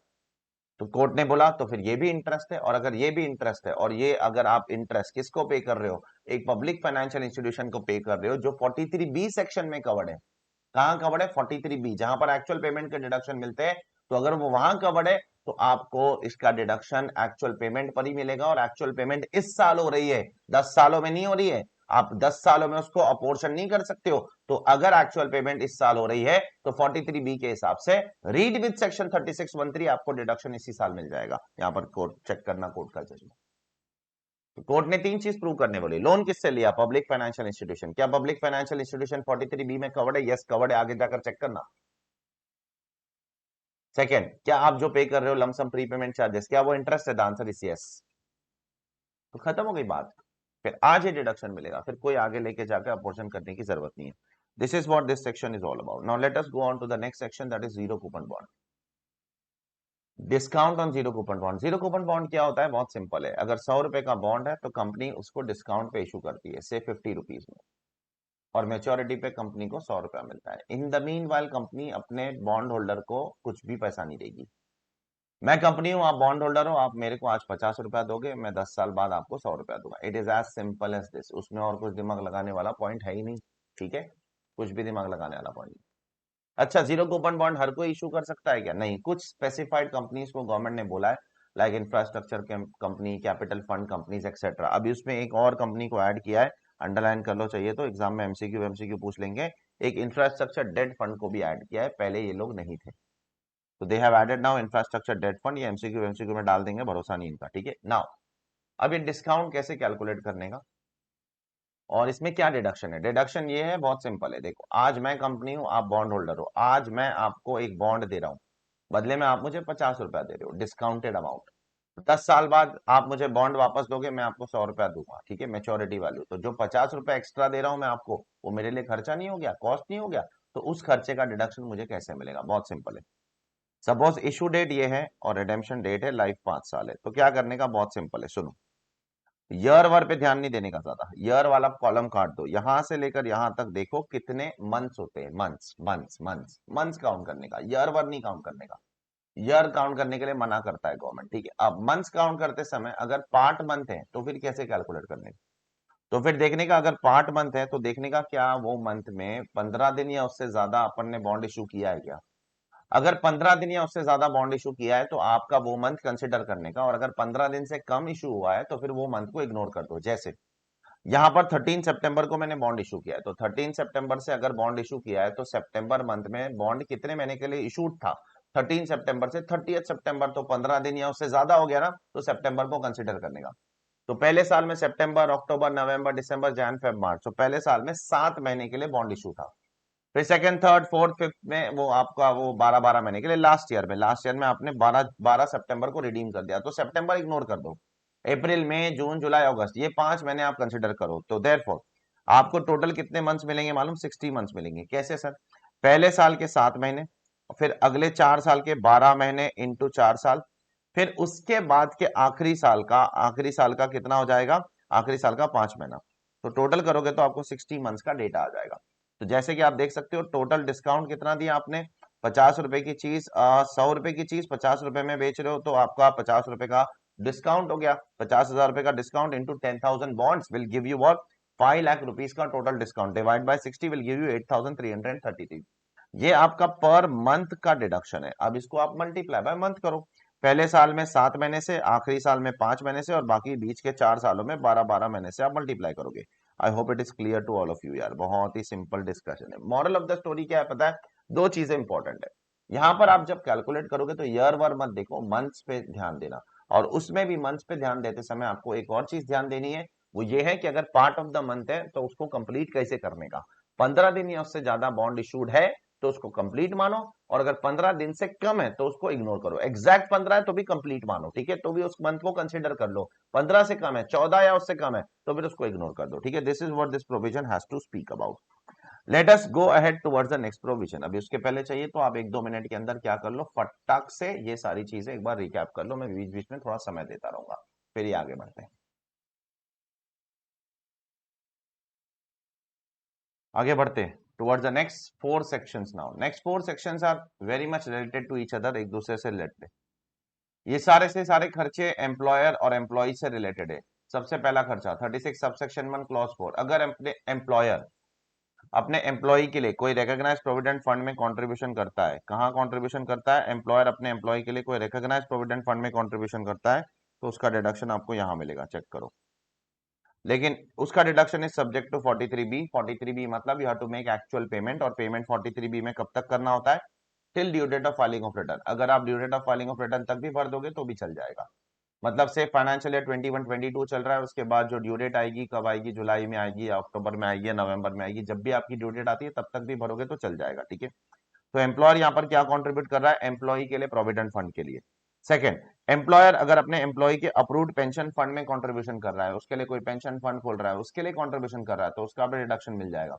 तो कोर्ट ने बोला तो फिर ये भी इंटरेस्ट है, और अगर ये भी इंटरेस्ट है और ये अगर आप इंटरेस्ट किसको पे कर रहे हो, एक पब्लिक फाइनेंशियल इंस्टीट्यूशन को पे कर रहे हो जो 43B सेक्शन में कवर्ड है। कहाँ कवर्ड है? 43B, जहां पर एक्चुअल पेमेंट के डिडक्शन मिलते हैं। तो अगर वो वहां कवर्ड है तो आपको इसका डिडक्शन एक्चुअल पेमेंट पर ही मिलेगा, और एक्चुअल पेमेंट इस साल हो रही है, 10 सालों में नहीं हो रही है। आप 10 सालों में उसको अपोर्शन नहीं कर सकते हो। तो अगर एक्चुअल पेमेंट इस साल हो रही है तो 43B के हिसाब से रीड विद सेक्शन 3613 आपको डिडक्शन इसी साल मिल जाएगा। यहां पर कोर्ट चेक करना, कोर्ट का जजमेंट। तो कोर्ट ने 3 चीज प्रूव करने बोली। लोन किससे लिया? Public financial institution. क्या पब्लिक फाइनेंशियल इंस्टीट्यूशन 43B में कवर्ड है? यस कवर्ड है, आगे जाकर चेक करना। सेकंड, क्या आप जो पे कर रहे हो लमसम प्रीपेमेंट चार्जेस, क्या वो इंटरेस्ट है? The answer is yes. तो खत्म हो गई बात। फिर आज ही डिडक्शन मिलेगा, फिर कोई आगे लेके जाकर अपोर्शन करने की जरूरत नहीं है। This is what this section is all about. Now let us go on to the next section, that is zero coupon bond. Discount on zero coupon bond. Zero coupon bond क्या होता है? बहुत simple है। अगर 100 रुपए का bond है तो कंपनी उसको डिस्काउंट पे इशू करती है, से 50 रुपीज में, और मेच्योरिटी पे कंपनी को 100 रुपया मिलता है। In the mean while company अपने बॉन्ड होल्डर को कुछ भी पैसा नहीं देगी। मैं कंपनी हूं, आप बॉन्ड होल्डर हो, आप मेरे को आज 50 रुपया दोगे, मैं 10 साल बाद आपको 100 रुपया दूंगा। It is as simple as this. उसमें और कुछ दिमाग लगाने वाला पॉइंट है ही नहीं। ठीक है, कुछ भी दिमाग लगाने वाला पॉइंट नहीं। अच्छा, जीरो कूपन बॉन्ड हर कोई इशू कर सकता है क्या? नहीं, कुछ स्पेसिफाइड कंपनीज को गवर्नमेंट ने बोला है, like infrastructure company, capital fund companies etcetera. अभी उसमें एक और कंपनी को ऐड किया है, अंडरलाइन कर लो, चाहिए तो एग्जाम में एमसीक्यू पूछ लेंगे। एक इंफ्रास्ट्रक्चर डेट फंड को भी ऐड किया है, पहले ये लोग नहीं थे। तो they have added now infrastructure debt fund. ये एमसीक्यू में डाल देंगे, भरोसा नहीं इनका। ठीक है, नाउ अब ये डिस्काउंट कैसे कैलकुलेट करने का, और इसमें क्या डिडक्शन है? डिडक्शन ये है, बहुत सिंपल है। देखो, आज मैं कंपनी हूं, आप बॉन्ड होल्डर हो, आज मैं आपको एक बॉन्ड दे रहा हूं, बदले में आप मुझे 50 रुपया दे रहे हो, डिस्काउंटेड अमाउंट। 10 साल बाद आप मुझे बॉन्ड वापस दोगे, मैं आपको 100 रुपया दूंगा। ठीक है, मेच्योरिटी वैल्यू। तो जो 50 रुपया एक्स्ट्रा दे रहा हूं मैं आपको, वो मेरे लिए खर्चा नहीं हो गया, कॉस्ट नहीं हो गया? तो उस खर्चे का डिडक्शन मुझे कैसे मिलेगा? बहुत सिंपल है। सपोज इशू डेट ये है और रिडेम्पशन डेट है लाइफ 5 साल है, तो क्या करने का? बहुत सिंपल है, सुनो। ईयर वर पे ध्यान नहीं देने का ज्यादा, ईयर वाला कॉलम काट दो, यहां से लेकर यहां तक देखो कितने मंथ्स होते हैं, months months months months count करने का, ईयर वर नहीं काउंट करने का। ईयर काउंट करने के लिए मना करता है गवर्नमेंट। ठीक है, अब मंथ्स काउंट करते समय अगर पार्ट मंथ है तो फिर कैसे कैलकुलेट करने का? तो फिर देखने का, अगर पार्ट मंथ है तो देखने का क्या वो मंथ में 15 दिन या उससे ज्यादा अपन ने बॉन्ड इशू किया है क्या। अगर 15 दिन या उससे ज्यादा बॉन्ड इशू किया है तो आपका वो मंथ कंसिडर करने का, और अगर 15 दिन से कम इशू हुआ है तो फिर वो मंथ को इग्नोर कर दो। जैसे यहां पर 13 सितंबर को मैंने बॉन्ड इशू किया है, तो 13 सितंबर से अगर बॉन्ड इशू किया है तो सितंबर मंथ में बॉन्ड कितने महीने के लिए इशूड था? 13 सितंबर से 30 सितंबर, तो 15 दिन या उससे ज्यादा हो गया ना, तो सितंबर को कंसिडर करने का। तो पहले साल में सितंबर, अक्टूबर, नवंबर, दिसंबर, जैन, फेब, मार्च, तो पहले साल में 7 महीने के लिए बॉन्ड इशू था। फिर सेकंड, थर्ड, फोर्थ, फिफ्थ में वो आपका वो 12 12 महीने के लिए। लास्ट ईयर में आपने 12 सितंबर को रिडीम कर दिया, तो सितंबर इग्नोर कर दो। अप्रैल, मई, जून, जुलाई, अगस्त, ये 5 महीने आप कंसिडर करो। तो देयरफॉर आपको टोटल कितने मंथ्स मिलेंगे मालूम? 60 मंथ्स मिलेंगे। कैसे सर? पहले साल के 7 महीने, फिर अगले 4 साल के 12 महीने इंटू 4 साल, फिर उसके बाद के आखिरी साल का कितना हो जाएगा? आखिरी साल का 5 महीना। तो टोटल करोगे तो आपको 60 मंथ्स का डेटा आ जाएगा। तो जैसे कि आप देख सकते हो, टोटल डिस्काउंट कितना दिया आपने? 50 रुपए की चीज, 100 रुपए की चीज 50 रुपए में बेच रहे हो, तो आपका 50 रुपए का डिस्काउंट हो गया। 50,000 रुपए का discount into 10,000 bonds will give you what? 5 lakh rupees का total discount, divide by 60 will give you 8,333। ये आपका पर मंथ का डिडक्शन है। अब इसको आप मल्टीप्लाई बाय मंथ करो। पहले साल में 7 महीने से, आखिरी साल में 5 महीने से, और बाकी बीच के 4 सालों में 12 12 महीने से आप मल्टीप्लाई करोगे। I hope it is clear to all of you यार, बहुत ही सिंपल डिस्कशन है। मॉरल ऑफ द स्टोरी क्या है पता है? दो चीजें इंपॉर्टेंट है। यहां पर आप जब कैलकुलेट करोगे तो ईयर वर मत देखो, मंथ्स पे ध्यान देना। और उसमें भी मंथ्स पे ध्यान देते समय आपको एक और चीज ध्यान देनी है, वो ये है कि अगर पार्ट ऑफ द मंथ है तो उसको कंप्लीट कैसे करने का। 15 दिन या उससे ज्यादा बॉन्ड इशूड है तो उसको कंप्लीट मानो, और अगर 15 दिन से कम है तो उसको इग्नोर करो। एग्जैक्ट 15 है तो भी कंप्लीट मानो, ठीक है, तो भी उस मंथ को कंसिडर कर लो। 15 से कम है, 14 या उससे कम है, तो फिर उसको इग्नोर कर दो, ठीक है। This is what this provision has to speak about. Let us go ahead towards the next provision. अभी उसके पहले चाहिए तो आप 1-2 मिनट के अंदर क्या कर लो, फटाक से ये सारी चीजें एक बार रिकैप कर लो। मैं बीच बीच में थोड़ा समय देता रहूंगा, फिर ये आगे बढ़ते हैं। आगे बढ़ते हैं towards the next 4 sections. Now next 4 sections are very much related to each other, एक दूसरे से रिलेटेड। ये सारे से सारे खर्चे एम्प्लॉयर और एम्प्लॉय से रिलेटेड है। सबसे पहला खर्चा 36 सबसेक्शन 1 क्लॉज 4, अगर अपने एम्प्लॉयर अपने एम्प्लॉय के लिए कोई रिकॉग्नाइज प्रोविडेंट फंड में कंट्रीब्यूशन करता है, कहां कंट्रीब्यूशन करता है, एम्प्लॉयर अपने एम्प्लॉय के लिए कोई रिकॉग्नाइज प्रोविडेंट फंड में कंट्रीब्यूशन करता है, तो उसका डिडक्शन आपको यहां मिलेगा, चेक करो। लेकिन उसका deduction is subject to 43B। 43B मतलब you have to make actual payment, और पेमेंट 43B में कब तक करना होता है, till due date of filing of return. अगर आप due date of filing of return तक भी भर दोगे तो भी चल जाएगा। मतलब से फाइनेंशियल ईयर 21-22 चल रहा है, उसके बाद जो ड्यू डेट आएगी, कब आएगी, जुलाई में आएगी या अक्टूबर में आएगी या नवंबर में आएगी, जब भी आपकी ड्यू डेट आती है तब तक भी भरोगे तो चल जाएगा, ठीक है। तो एम्प्लॉयर यहाँ पर क्या कंट्रीब्यूट कर रहा है, एम्प्लॉय के लिए प्रोविडेंट फंड के लिए। सेकंड, एम्प्लॉयर अगर अपने एम्प्लॉय के अप्रूव्ड पेंशन फंड में कंट्रीब्यूशन कर रहा है, उसके लिए कोई पेंशन फंड खोल रहा है, उसके लिए कंट्रीब्यूशन कर रहा है, तो उसका भी रिडक्शन मिल जाएगा।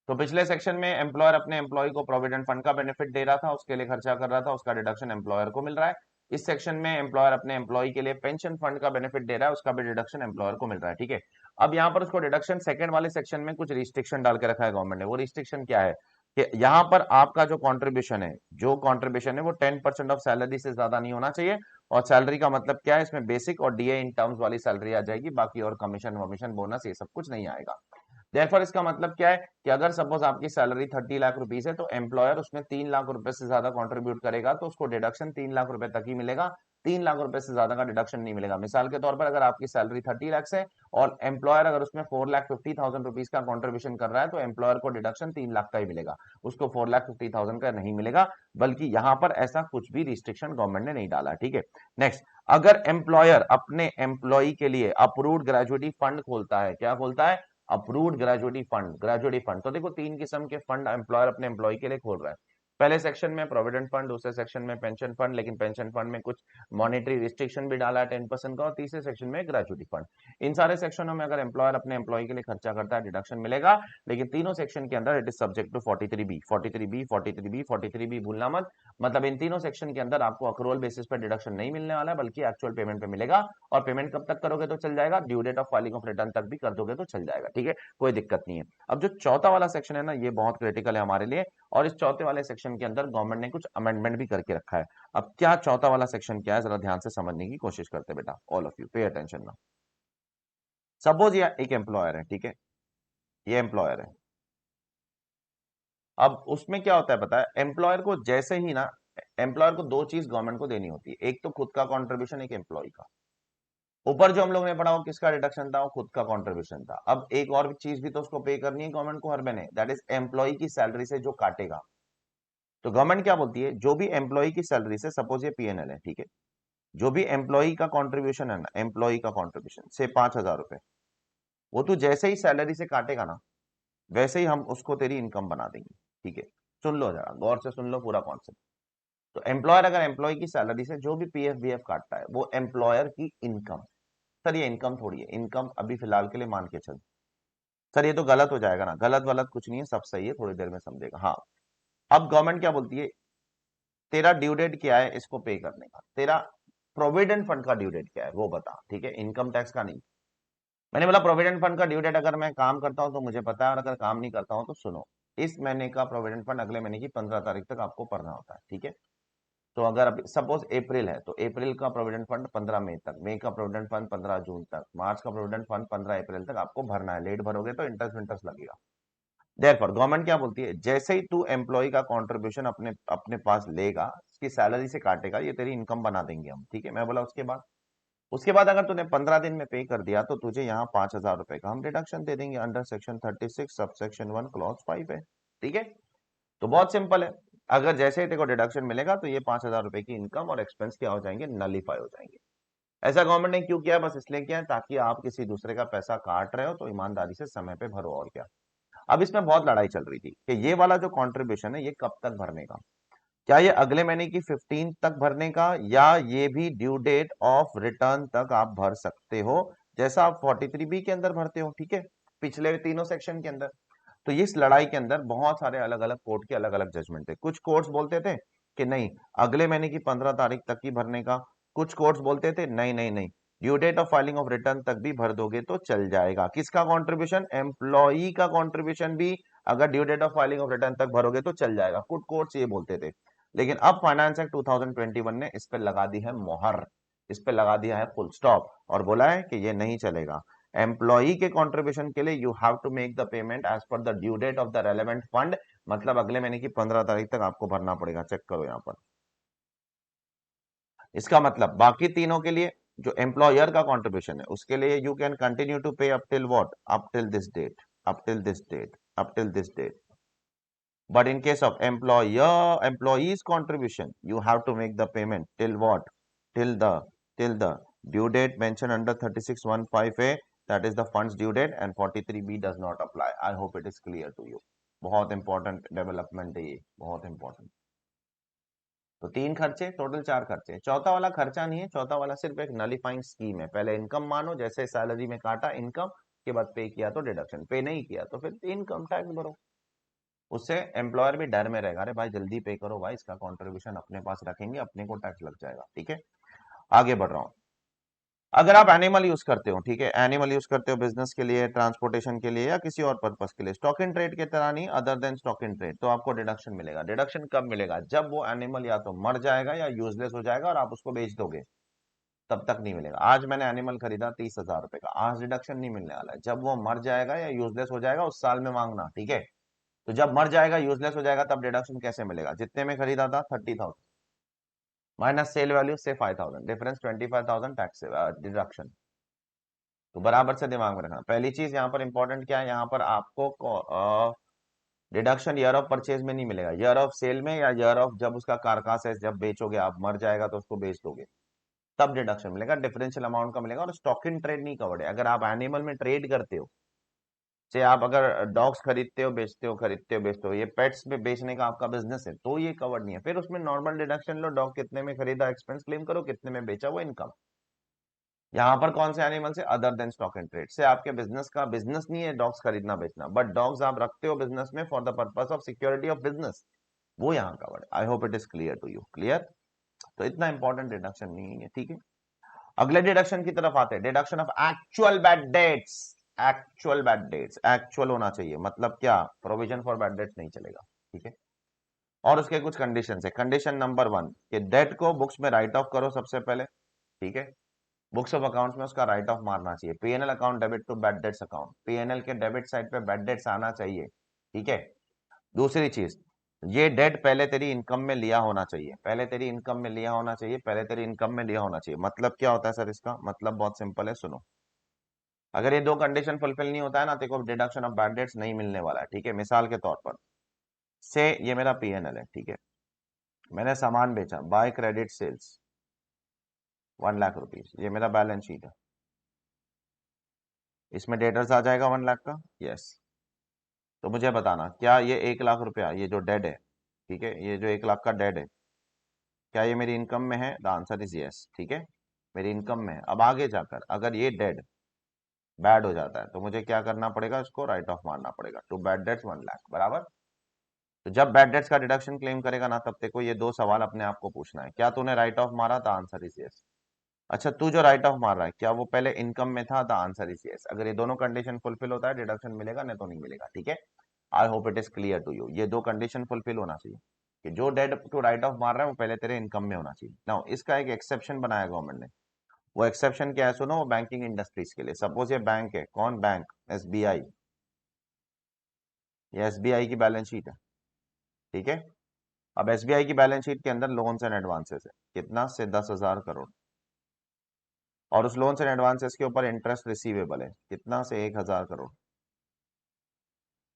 तो पिछले सेक्शन में एम्प्लॉयर अपने एम्प्लॉय को प्रोविडेंट फंड का बेनिफिट दे रहा था, उसके लिए खर्चा कर रहा था, उसका डिडक्शन एम्प्लॉयर को मिल रहा है। इस सेक्शन में एम्प्लॉयर अपने एम्प्लॉय के लिए पेंशन फंड का बेनिफिट दे रहा है, उसका भी डिडक्शन एम्प्लॉयर को मिल रहा है, ठीक है। अब यहाँ पर उसको डिडक्शन सेकंड वाले सेक्शन में कुछ रिस्ट्रिक्शन डाल के रखा है गवर्नमेंट ने। वो रिस्ट्रिक्शन क्या है कि यहाँ पर आपका जो कंट्रीब्यूशन है, वो 10% ऑफ सैलरी से ज्यादा नहीं होना चाहिए। और सैलरी का मतलब क्या है, इसमें बेसिक और डीए इन टर्म्स वाली सैलरी आ जाएगी, बाकी और कमीशन वमीशन बोनस ये सब कुछ नहीं आएगा। देयरफॉर इसका मतलब क्या है कि अगर सपोज आपकी सैलरी 30 लाख रुपीस है, तो एम्प्लॉयर उसमें 3 लाख रुपए से ज्यादा कंट्रीब्यूट करेगा तो उसको डिडक्शन 3 लाख रुपए तक ही मिलेगा, 3 लाख रुपए से ज्यादा का डिडक्शन नहीं मिलेगा। मिसाल के तौर पर अगर आपकी सैलरी 30 लाख है और एम्प्लॉयर अगर उसमें 4,50,000 रुपीज का कंट्रीब्यूशन कर रहा है, तो एम्प्लॉयर को डिडक्शन 3 लाख का ही मिलेगा, उसको 4,50,000 का नहीं मिलेगा। बल्कि यहां पर ऐसा कुछ भी रिस्ट्रिक्शन गवर्नमेंट ने नहीं डाला, ठीक है। नेक्स्ट, अगर एम्प्लॉयर अपने एम्प्लॉय के लिए अप्रूव्ड ग्रेजुएटी फंड खोलता है, क्या खोलता है, approved gratuity fund. Gratuity fund तो देखो 3 किस्म के फंड एम्प्लॉयर अपने एम्प्लॉय के लिए खोल रहा है। पहले सेक्शन में प्रोविडेंट फंड, दूसरे सेक्शन में पेंशन फंड, लेकिन पेंशन फंड में कुछ मॉनेटरी रिस्ट्रिक्शन भी डाला है 10% का, और तीसरे सेक्शन में ग्रेजुएटी फंड। इन सारे सेक्शनों में अगर एम्प्लॉयर अपने एम्प्लॉय के लिए खर्चा करता है, डिडक्शन मिलेगा। लेकिन तीनों सेक्शन के अंदर it is subject to 43B। 43B 43B 43B भूलना मत। मतलब इन तीनों सेक्शन के अंदर आपको अक्रूवल बेसिस पर डिडक्शन नहीं मिलने वाला है, बल्कि एक्चुअल पेमेंट पे मिलेगा। और पेमेंट कब तक करोगे तो चल जाएगा, due date of filing of return तक भी कर दोगे तो चल जाएगा, ठीक है, कोई दिक्कत नहीं है। अब जो चौथा वाला सेक्शन है ना, ये बहुत क्रिटिकल है हमारे लिए, और इस चौथे वाले सेक्शन के अंदर गवर्नमेंट ने कुछ अमेंडमेंट भी करके रखा है। अब क्या चौथा वाला सेक्शन क्या है, जरा ध्यान से समझने की कोशिश करते बेटा, all of you pay attention ना। सपोज ये एक एम्प्लॉयर है, ठीक है, ये एम्प्लॉयर है। अब उसमें क्या होता है पता है, एम्प्लॉयर को जैसे ही ना, एम्प्लॉयर को दो चीज गवर्नमेंट को देनी होती है, एक तो खुद का कंट्रीब्यूशन, एक एम्प्लॉय का। ऊपर जो हम लोग ने पढ़ा वो किसका डिडक्शन था, वो खुद का कंट्रीब्यूशन था। अब एक और चीज भी तो उसको पे करनी है गवर्नमेंट को हर महीने, दैट इज एम्प्लॉय की सैलरी से जो काटेगा। तो गवर्नमेंट क्या बोलती है, जो भी एम्प्लॉय की सैलरी से, सपोज ये पीएनएल है, ठीक है, जो भी एम्प्लॉय का कंट्रीब्यूशन है ना, एम्प्लॉय का कंट्रीब्यूशन से 5,000 रुपए, वो तू जैसे ही सैलरी से काटेगा ना, वैसे ही हम उसको तेरी इनकम बना देंगे, ठीक है। सुन लो जरा गौर से, सुन लो पूरा कॉन्सेप्ट। तो एम्प्लॉयर अगर एम्प्लॉय की सैलरी से जो भी पीएफ बीएफ काटता है, वो एम्प्लॉयर की इनकम। सर ये इनकम थोड़ी है, इनकम अभी फिलहाल के लिए मान के चल। सर ये तो गलत हो जाएगा ना, गलत वलत कुछ नहीं है, सब सही है, थोड़ी देर में समझेगा। हाँ, अब गवर्नमेंट क्या बोलती है, तेरा ड्यू डेट क्या है इसको पे करने का, तेरा प्रोविडेंट फंड का ड्यू डेट क्या है वो बता, ठीक है, इनकम टैक्स का नहीं। मैंने बोला प्रोविडेंट फंड का ड्यू डेट अगर मैं काम करता हूं तो मुझे पता है, और अगर काम नहीं करता हूं तो सुनो। इस महीने का प्रोविडेंट फंड अगले महीने की 15 तारीख तक आपको भरना होता है, ठीक है। तो अगर अभी सपोज अप्रैल है, तो अप्रैल का प्रोविडेंट फंड 15 मई तक, मई का प्रोविडेंट फंड 15 जून तक, मार्च का प्रोविडेंट फंड 15 अप्रैल तक आपको भरना है। लेट भरोगे तो इंटरेस्ट इंटरेस्ट लगेगा। देयरफॉर गवर्नमेंट क्या बोलती है, जैसे ही तू एम्प्लॉय का कंट्रीब्यूशन अपने अपने पास लेगा, उसकी सैलरी से काटेगा, ये तेरी इनकम बना देंगे हम, ठीक है। मैं बोला उसके बाद अगर तूने 15 दिन में पे कर दिया, तो तुझे यहाँ 5,000 रुपए का हम डिडक्शन दे देंगे, under section 36 sub section 1 clause 5 है, ठीक है। तो बहुत सिंपल है, अगर जैसे ही तेरे को डिडक्शन मिलेगा तो ये 5,000 रुपए की इनकम और एक्सपेंस क्या हो जाएंगे, नलीफाई हो जाएंगे। ऐसा गवर्नमेंट ने क्यों किया है, बस इसलिए किया है ताकि आप किसी दूसरे का पैसा काट रहे हो तो ईमानदारी से समय पे भरो, और क्या। अब इसमें बहुत लड़ाई चल रही थी कि ये वाला जो कंट्रीब्यूशन है ये कब तक भरने का, क्या ये अगले महीने की 15 तक भरने का, या ये भी ड्यू डेट ऑफ रिटर्न तक आप भर सकते हो, जैसा आप 43B के अंदर भरते हो, ठीक है, पिछले तीनों सेक्शन के अंदर। तो इस लड़ाई के अंदर बहुत सारे अलग अलग कोर्ट के अलग अलग जजमेंट थे। कुछ कोर्ट्स बोलते थे कि नहीं, अगले महीने की 15 तारीख तक ही भरने का। कुछ कोर्ट्स बोलते थे नहीं नहीं नहीं, due date of filing of return तक भी भर दोगे तो चल जाएगा। किसका कंट्रीब्यूशन? एम्प्लॉई का कंट्रीब्यूशन भी अगर due date of filing of return तक भरोगे तो चल जाएगा। कुछ कोर्ट्स ये बोलते थे। लेकिन अब फाइनेंस एक्ट 2021 ने इस पे लगा दी है मोहर, इस पे लगा दिया है फुल स्टॉप, और बोला है कि ये नहीं चलेगा। एम्प्लॉई के कंट्रीब्यूशन के लिए you have to make the payment as per the due date of the relevant fund, मतलब अगले महीने की 15 तारीख तक आपको भरना पड़ेगा। चेक करो यहां पर, इसका मतलब बाकी तीनों के लिए जो एम्प्लॉयर का कंट्रीब्यूशन है उसके लिए you can continue to pay up till what, up till this date, up till this date, up till this date. But in case of employees contribution, you have to make the payment till what? Till the due date mentioned under 3615A, that is the funds due date, and 43B does not apply. I hope it is clear to you. बहुत important development है ये, बहुत important. तो तीन खर्चे, total चार खर्चे। चौथा वाला खर्चा नहीं है, चौथा वाला सिर्फ एक नलिफाइंग स्कीम है। पहले इनकम मानो, जैसे सैलरी में काटा इनकम के बाद पे किया तो डिडक्शन, पे नहीं किया तो फिर इनकम टैक्स भरो। उससे एम्प्लॉयर भी डर में रहेगा, अरे भाई जल्दी पे करो भाई, इसका कंट्रीब्यूशन अपने पास रखेंगे, अपने को टैक्स लग जाएगा। ठीक है, आगे बढ़ रहा हूं। अगर आप एनिमल यूज करते हो, ठीक है, एनिमल यूज करते हो बिजनेस के लिए, ट्रांसपोर्टेशन के लिए, या किसी और पर्पस के लिए, स्टॉक इन ट्रेड के तरह नहीं, other than stock in trade, तो आपको डिडक्शन मिलेगा। डिडक्शन कब मिलेगा? जब वो एनिमल या तो मर जाएगा या यूजलेस हो जाएगा और आप उसको बेच दोगे, तब तक नहीं मिलेगा। आज मैंने एनिमल खरीदा 30,000 रुपए का, आज डिडक्शन नहीं मिलने वाला है। जब वो मर जाएगा या यूजलेस हो जाएगा उस साल में मांगना, ठीक है। तो जब मर जाएगा, यूजलेस हो जाएगा, तब डिडक्शन कैसे मिलेगा? जितने में खरीदा था 30,000 माइनस सेल वैल्यू से 5,000, डिफरेंस 25,000 टैक्स डिडक्शन। तो बराबर से दिमाग में रखना। पहली चीज यहाँ पर इंपॉर्टेंट क्या है, यहाँ पर आपको डिडक्शन ईयर ऑफ परचेज में नहीं मिलेगा, ईयर ऑफ सेल में, या ईयर ऑफ जब उसका कारकास है, जब बेचोगे आप, मर जाएगा तो उसको बेच दोगे, तब डिडक्शन मिलेगा, डिफरेंशियल अमाउंट का मिलेगा। और स्टॉक इन ट्रेड नहीं कवर्ड है। अगर आप एनिमल में ट्रेड करते हो, से आप अगर डॉग्स खरीदते हो बेचते हो, खरीदते हो बेचते हो, ये पेट्स में बेचने का आपका बिजनेस है, तो ये कवर्ड नहीं है। फिर उसमें नॉर्मल डिडक्शन लो, डॉग कितने में खरीदा एक्सपेंस क्लेम करो, कितने में बेचा वो इनकम। यहाँ पर कौन से एनिमल से? Other than stock and trade से। आपके बिजनेस का बिजनेस नहीं है डॉग्स खरीदना बेचना, बट डॉग्स आप रखते हो बिजनेस में for the purpose of security of business, वो यहाँ covered. I hope it is clear to you, clear. तो इतना इंपॉर्टेंट डिडक्शन नहीं है, ठीक है। अगले डिडक्शन की तरफ आते हैं, deduction of actual bad debts. Actual bad debts, actual होना चाहिए, मतलब क्या? प्रोविजन फॉर बैड डेट्स नहीं चलेगा, ठीक है। और उसके कुछ कंडीशन है। कंडीशन नंबर 1 कि डेट को बुक्स में राइट ऑफ करो सबसे पहले, ठीक है। बुक्स ऑफ अकाउंट्स में उसका राइट ऑफ मारना चाहिए। PNL account debit to bad debts account, PNL के डेबिट साइड पे बैड डेट्स आना चाहिए, ठीक है। दूसरी चीज, ये डेट पहले तेरी इनकम में लिया होना चाहिए, पहले तेरी इनकम में लिया होना चाहिए, पहले तेरी इनकम में लिया होना चाहिए। मतलब क्या होता है सर इसका? मतलब बहुत सिंपल है, सुनो। अगर ये दो कंडीशन फुलफिल नहीं होता है ना, तो को डिडक्शन ऑफ बैड डेट्स नहीं मिलने वाला है, ठीक है। मिसाल के तौर पर, से ये मेरा पीएनएल है, ठीक है, मैंने सामान बेचा, by credit sales 1 lakh rupees, ये मेरा बैलेंस शीट है। इसमें डेटर्स आ जाएगा 1 लाख का, यस। तो मुझे बताना, क्या ये 1 लाख रुपया, ये जो डेड है, ठीक है, ये जो 1 लाख का डेड है, क्या ये मेरी इनकम में है? द आंसर इज यस, ठीक है, मेरी इनकम में है। अब आगे जाकर अगर ये डेड बैड हो जाता है तो मुझे क्या करना पड़ेगा? इसको राइट ऑफ मारना पड़ेगा टू बैड डेट्स 1 लाख, बराबर। तो जब बैड डेट्स का डिडक्शन क्लेम करेगा ना, तब तेरे को ये दो सवाल अपने आप को पूछना है, क्या तूने राइट ऑफ मारा? The answer is yes. अच्छा, तू जो राइट ऑफ मार रहा है, क्या वो पहले इनकम में था? The answer is yes. अगर ये दोनों कंडीशन फुलफिल होता है, डिडक्शन मिलेगा, नहीं तो नहीं मिलेगा, ठीक है। I hope it is clear to you. ये दो कंडीशन फुलफिल होना चाहिए कि जो डेड टू राइट ऑफ मार रहा है वो पहले तेरे इनकम में होना चाहिए। नाउ इसका एक एक्सेप्शन बनाया गवर्नमेंट ने। वो एक्सेप्शन क्या है सुनो, वो बैंकिंग इंडस्ट्रीज के लिए। सपोज ये बैंक है, कौन बैंक? एसबीआई। ये एसबीआई की बैलेंस शीट है, ठीक है। अब एसबीआई की बैलेंस शीट के अंदर लोन्स एंड एडवांसेस है, कितना? से 10,000 करोड़। और उस लोन्स एंड एडवांसेस के ऊपर इंटरेस्ट रिसीवेबल है, कितना? से 1,000 करोड़।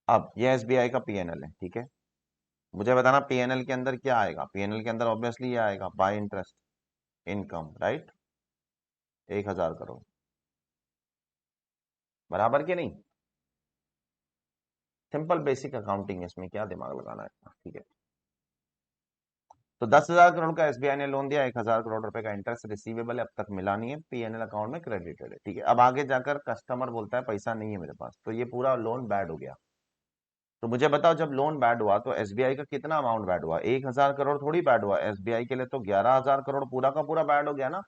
अब ये एसबीआई का पीएनएल है, ठीक है। मुझे बताना पीएनएल के अंदर क्या आएगा? पीएनएल के अंदर ऑब्वियसली ये आएगा, bye interest income, right, 1,000 crore, बराबर के नहीं? सिंपल बेसिक अकाउंटिंग है, इसमें क्या दिमाग लगाना है, ठीक है। तो 10,000 करोड़ का एसबीआई ने लोन दिया, 1,000 करोड़ रुपए का इंटरेस्ट रिसीवेबल है, अब तक मिला नहीं है, पीएनएल अकाउंट में क्रेडिटेड है, ठीक है। अब आगे जाकर कस्टमर बोलता है पैसा नहीं है मेरे पास, तो ये पूरा लोन बैड हो गया। तो मुझे बताओ, जब लोन बैड हुआ तो एसबीआई का कितना अमाउंट बैड हुआ? 1,000 करोड़ थोड़ी बैड हुआ, एसबीआई के लिए तो 11,000 करोड़ पूरा का पूरा बैड हो गया ना।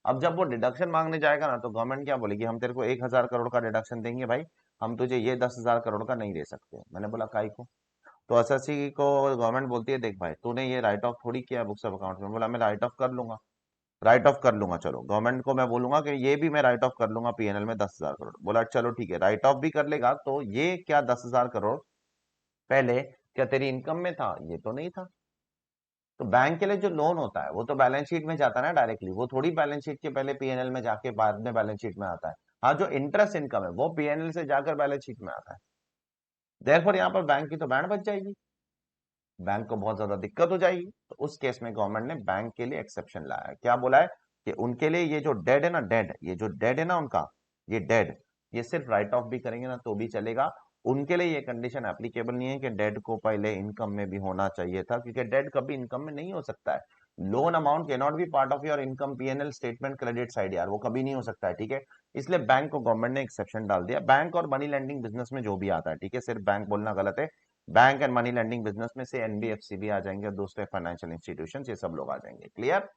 अब जब वो डिडक्शन मांगने जाएगा ना, तो गवर्नमेंट क्या बोलेगी, हम तेरे को 1,000 करोड़ का डिडक्शन देंगे भाई, हम तुझे ये 10,000 करोड़ का नहीं दे सकते। मैंने बोला काई को? तो एसएससी को गवर्नमेंट बोलती है, देख भाई तूने ये राइट ऑफ थोड़ी किया बुक्स ऑफ अकाउंट में। बोला मैं राइट ऑफ कर लूंगा, राइट ऑफ कर लूंगा, चलो गवर्नमेंट को मैं बोलूंगा कि ये भी मैं राइट ऑफ कर लूंगा पीएनएल में 10,000 करोड़। बोला चलो ठीक है, राइट ऑफ भी कर लेगा, तो ये क्या 10,000 करोड़ पहले क्या तेरी इनकम में था? ये तो नहीं था। तो बैंक के लिए जो लोन होता है वो तो बैलेंस शीट में जाता है ना डायरेक्टली, वो थोड़ी बैलेंस शीट के पहले पीएनएल में जाके बाद में बैलेंस शीट में आता है। हाँ, जो इंटरेस्ट इनकम है वो पीएनएल से जाकर बैलेंस शीट में आता है। देयरफॉर यहाँ पर बैंक की तो बैंड बच जाएगी, बैंक को बहुत ज्यादा दिक्कत हो जाएगी। तो उस केस में गवर्नमेंट ने बैंक के लिए एक्सेप्शन लाया है। क्या बोला है कि उनके लिए ये जो डेड है ना, डेड, ये जो डेड है ना उनका, ये डेड, ये सिर्फ राइट ऑफ भी करेंगे ना तो भी चलेगा। उनके लिए ये कंडीशन एप्लीकेबल नहीं है कि डेड को पहले इनकम में भी होना चाहिए था, क्योंकि डेड कभी इनकम में नहीं हो सकता है। Loan amount can not be part of your income PNL statement credit side यार, वो कभी नहीं हो सकता है, ठीक है। इसलिए बैंक को गवर्नमेंट ने एक्सेप्शन डाल दिया। बैंक और मनी लेंडिंग बिजनेस में जो भी आता है, ठीक है, सिर्फ बैंक बोलना गलत है। Bank and money lending business में से एनबीएफसी भी आ जाएंगे और दूसरे फाइनेंशियल इंस्टीट्यूशन, ये सब लोग आ जाएंगे। क्लियर?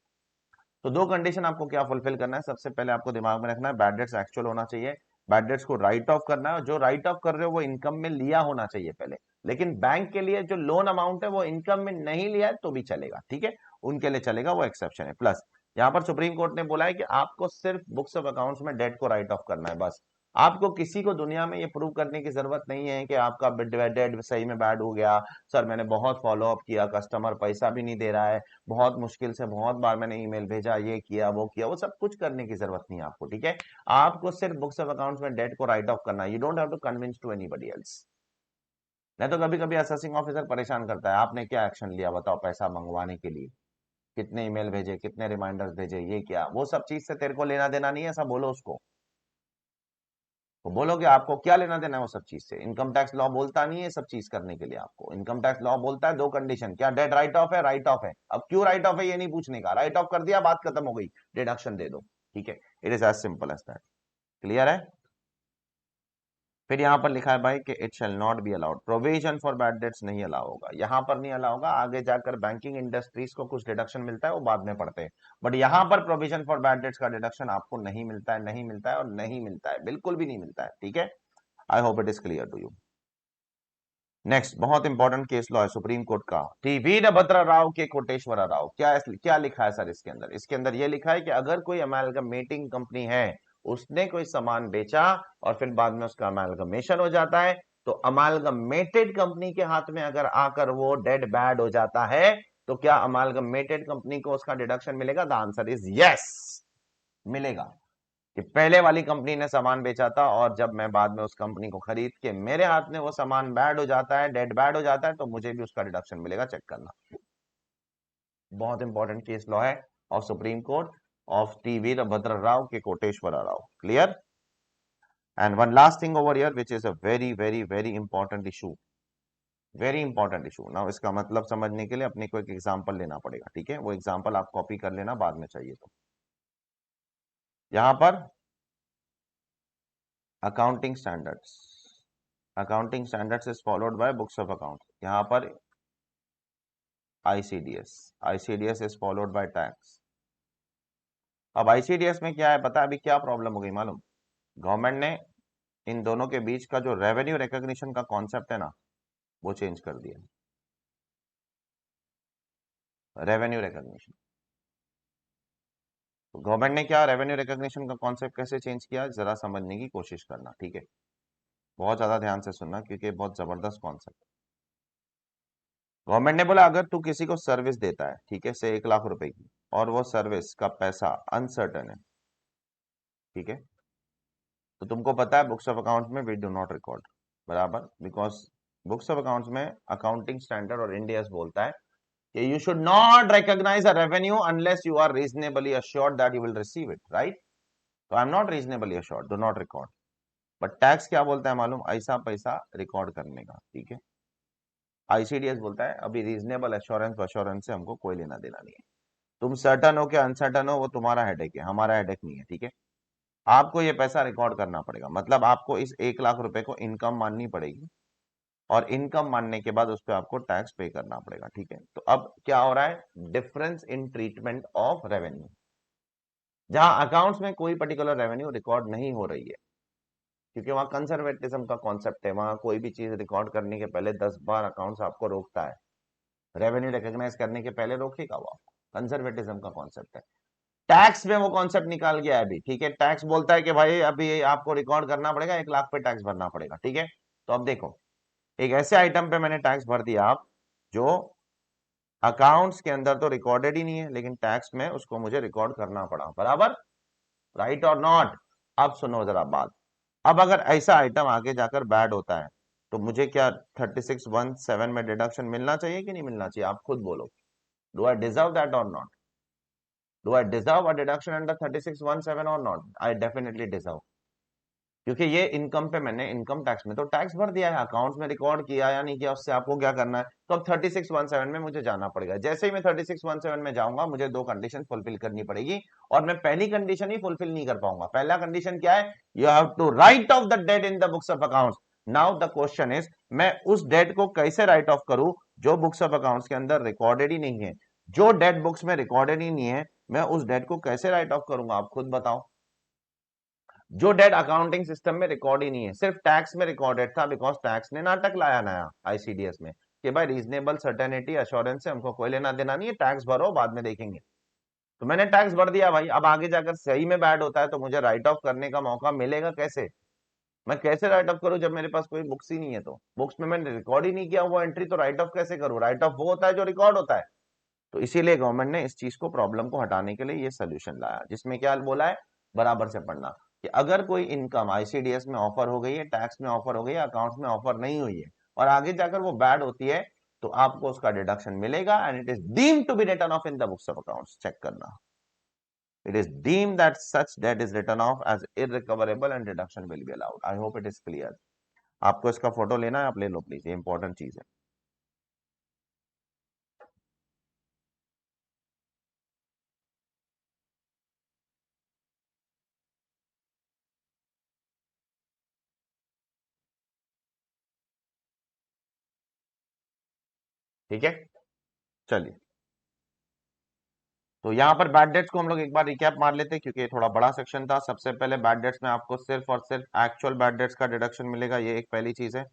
तो दो कंडीशन आपको क्या फुलफिल करना है, सबसे पहले आपको दिमाग में रखना है बैड डेट्स एक्चुअल होना चाहिए, बैड डेट्स को राइट ऑफ करना है, और जो राइट ऑफ कर रहे हो वो इनकम में लिया होना चाहिए पहले। लेकिन बैंक के लिए जो लोन अमाउंट है वो इनकम में नहीं लिया है तो भी चलेगा, ठीक है, उनके लिए चलेगा, वो एक्सेप्शन है। प्लस यहां पर सुप्रीम कोर्ट ने बोला है कि आपको सिर्फ बुक्स ऑफ अकाउंट्स में डेट को राइट ऑफ करना है, बस। आपको किसी को दुनिया में ये प्रूव करने की जरूरत नहीं है कि आपका डेट सही में बैड हो गया, सर मैंने बहुत फॉलो अप किया, कस्टमर पैसा भी नहीं दे रहा है, बहुत मुश्किल से बहुत बार मैंने ईमेल भेजा, ये किया वो किया, वो सब कुछ करने की जरूरत नहीं है आपको, ठीक है। आपको सिर्फ बुक्स ऑफ अकाउंट्स में डेट को राइट ऑफ करना है, you don't have to convince to anybody else. नहीं तो कभी कभी असेसिंग ऑफिसर परेशान करता है, आपने क्या एक्शन लिया बताओ पैसा मंगवाने के लिए, कितने ईमेल भेजे, कितने रिमाइंडर्स भेजे, ये क्या, वो सब चीज से तेरे को लेना देना नहीं है, ऐसा बोलो उसको। तो बोलोगे आपको क्या लेना देना है वो सब चीज से। इनकम टैक्स लॉ बोलता नहीं है सब चीज करने के लिए आपको। इनकम टैक्स लॉ बोलता है दो कंडीशन, क्या डेट राइट ऑफ है, राइट ऑफ है। अब क्यों राइट ऑफ है ये नहीं पूछने का, राइट ऑफ कर दिया बात खत्म हो गई, डिडक्शन दे दो, ठीक है। It is as simple as that. Clear है? फिर यहां पर लिखा है भाई कि it shall not be allowed, provision for bad debts नहीं अलाउ होगा, यहां पर नहीं अलाउ होगा। आगे जाकर बैंकिंग इंडस्ट्रीज को कुछ डिडक्शन मिलता है वो बाद में पढ़ते हैं, बट यहां पर प्रोविजन फॉर बैड डेट्स का डिडक्शन आपको नहीं मिलता है, नहीं मिलता है और नहीं मिलता है, बिल्कुल भी नहीं मिलता है, ठीक है। I hope it is clear to you. Next बहुत इंपॉर्टेंट केस लॉ है सुप्रीम कोर्ट का, टी वीरभद्र राव के कोटेश्वर राव। क्या लिखा है सर इसके अंदर? इसके अंदर ये लिखा है कि अगर कोई अमेलगमेटिंग कंपनी है, उसने कोई सामान बेचा और फिर बाद में उसका अमेलगमेशन हो जाता है, तो अमेलगमेटेड कंपनी के हाथ में अगर आकर वो डेड बैड हो जाता है, तो क्या अमेलगमेटेड कंपनी को उसका डिडक्शन मिलेगा? द आंसर इज यस, मिलेगा। कि पहले वाली कंपनी ने सामान बेचा था और जब मैं बाद में उस कंपनी को खरीद के मेरे हाथ में वो सामान बैड हो जाता है, डेड बैड हो जाता है, तो मुझे भी उसका डिडक्शन मिलेगा, चेक करना। बहुत इंपॉर्टेंट केस लॉ है of Supreme Court of T Veerabhadra Rao K Koteswara Rao. Clear? And one last thing over here which is a very very very important issue, very important issue. ना इसका मतलब समझने के लिए अपने को एक एग्जाम्पल लेना पड़ेगा, ठीक है, वो एग्जाम्पल आप कॉपी कर लेना बाद में चाहिए तो। यहां पर accounting standards, accounting standards is followed by books of account. यहां पर ICDS, ICDS is followed by tax. अब आईसीडीएस में क्या है पता है, अभी क्या प्रॉब्लम हो गई मालूम? गवर्नमेंट ने इन दोनों के बीच का जो रेवेन्यू रिकॉग्निशन का कॉन्सेप्ट है ना, वो चेंज कर दिया। रेवेन्यू रिकॉग्निशन, तो गवर्नमेंट ने क्या रेवेन्यू रिकॉग्निशन का कॉन्सेप्ट कैसे चेंज किया, जरा समझने की कोशिश करना, ठीक है। बहुत ज्यादा ध्यान से सुनना क्योंकि बहुत जबरदस्त कॉन्सेप्ट। गवर्नमेंट ने बोला अगर तू किसी को सर्विस देता है, ठीक है, से 1 लाख रुपए की, और वो सर्विस का पैसा अनसर्टन है, ठीक है, तो तुमको पता है बुक्स ऑफ अकाउंट्स में वी डू नॉट रिकॉर्ड, बराबर, बिकॉज बुक्स ऑफ अकाउंट्स में अकाउंटिंग स्टैंडर्ड और इंडियस बोलता है कि you should not recognize a revenue unless you are reasonably assured that you will receive it, right? So I'm not reasonably assured, do not record. But tax क्या बोलता है मालूम, ऐसा पैसा रिकॉर्ड करने का, ठीक है। आईसीडीएस बोलता है अभी रीजनेबल एश्योरेंस एश्योरेंस से हमको कोई लेना देना नहीं है। तुम सर्टन हो कि अनसर्टन हो वो तुम्हारा हेडेक है, हमारा हेडेक नहीं है, ठीक है। आपको ये पैसा रिकॉर्ड करना पड़ेगा, मतलब आपको इस 1 लाख रुपए को इनकम माननी पड़ेगी, और इनकम मानने के बाद उस पर आपको टैक्स पे करना पड़ेगा, ठीक है। तो अब क्या हो रहा है, difference in treatment of revenue. जहां अकाउंट्स में कोई पर्टिकुलर रेवेन्यू रिकॉर्ड नहीं हो रही है, क्योंकि वहां कंजर्वेटिज्म का कॉन्सेप्ट है, वहां कोई भी चीज रिकॉर्ड करने के पहले 10 बार अकाउंट्स आपको रोकता है, रेवेन्यू रिकॉग्नाइज करने के पहले रोकेगा वो आपको, कंजर्वेटिज्म का कॉन्सेप्ट है। टैक्स में वो कॉन्सेप्ट निकाल गया है अभी, ठीक है। टैक्स बोलता है कि भाई अभी आपको रिकॉर्ड करना पड़ेगा, 1 लाख पे टैक्स भरना पड़ेगा, ठीक है। तो अब देखो, एक ऐसे आइटम पे मैंने टैक्स भर दिया आप, जो अकाउंट्स के अंदर तो रिकॉर्डेड ही नहीं है, लेकिन टैक्स में उसको मुझे रिकॉर्ड करना पड़ा, बराबर, राइट और नॉट। अब सुनो जरा बात, अब अगर ऐसा आइटम आगे जाकर बैड होता है, तो मुझे क्या 36(1)(7) में डिडक्शन मिलना चाहिए कि नहीं मिलना चाहिए, आप खुद बोलो। डू आई डिजर्व दैट और not? Do I deserve a deduction under 36(1)(7) और नॉट? आई डेफिनेटली डिजर्व, क्योंकि ये इनकम पे मैंने इनकम टैक्स में तो टैक्स भर दिया है, अकाउंट्स में रिकॉर्ड किया या नहीं किया उससे आपको क्या करना है। तो अब 36(1)(7) में मुझे जाना पड़ेगा। जैसे ही मैं 36(1)(7) में जाऊंगा, मुझे 2 कंडीशन फुलफिल करनी पड़ेगी, और मैं पहली कंडीशन ही फुलफिल नहीं कर पाऊंगा। पहला कंडीशन क्या है, you have to write off the debt in the books of accounts. Now the question is, मैं उस डेट को कैसे राइट ऑफ करूं जो बुक्स ऑफ अकाउंट्स के अंदर रिकॉर्डेड ही नहीं है। जो डेट बुक्स में रिकॉर्डेड ही नहीं है, मैं उस डेट को कैसे राइट ऑफ करूंगा, आप खुद बताओ। जो डेट अकाउंटिंग सिस्टम में रिकॉर्ड ही नहीं है, सिर्फ टैक्स में रिकॉर्डेड था, बिकॉज टैक्स ने नाटक लाया नया आईसीडीएस में कि भाई रीजनेबल सर्टेनिटी अश्योरेंस से हमको कोई लेना देना नहीं है, टैक्स भरो बाद में देखेंगे। तो मैंने टैक्स भर दिया भाई, अब आगे जाकर सही में बैड होता है तो मुझे राइट ऑफ करने का मौका मिलेगा कैसे? मैं कैसे राइट ऑफ करूं जब मेरे पास कोई बुक्स ही नहीं है? तो बुक्स में मैंने रिकॉर्ड ही नहीं किया वो एंट्री, तो राइट ऑफ कैसे करूं? राइट ऑफ वो होता है जो रिकॉर्ड होता है। तो इसीलिए गवर्नमेंट ने इस चीज को, प्रॉब्लम को हटाने के लिए ये सोल्यूशन लाया, जिसमें क्या बोला है, बराबर से पढ़ना, कि अगर कोई इनकम आईसीडीएस में ऑफर हो गई है, टैक्स में ऑफर हो गई है, अकाउंट्स में ऑफर नहीं हुई है, और आगे जाकर वो बैड होती है, तो आपको उसका डिडक्शन मिलेगा, and it is deemed to be written off in the books of accounts. Check करना, it is deemed that such debt is written off as irrecoverable and deduction will be allowed. I hope it is clear. आपको इसका photo लेना है, आप ले लो please, ये important चीज है। ठीक है, चलिए। तो यहाँ पर बैड डेट्स को हम लोग एक बार रिकैप मार लेते हैं, क्योंकि ये थोड़ा बड़ा सेक्शन था। सबसे पहले बैड डेट्स में आपको सिर्फ और सिर्फ एक्चुअल बैड डेट्स का डिडक्शन मिलेगा, ये एक पहली चीज है।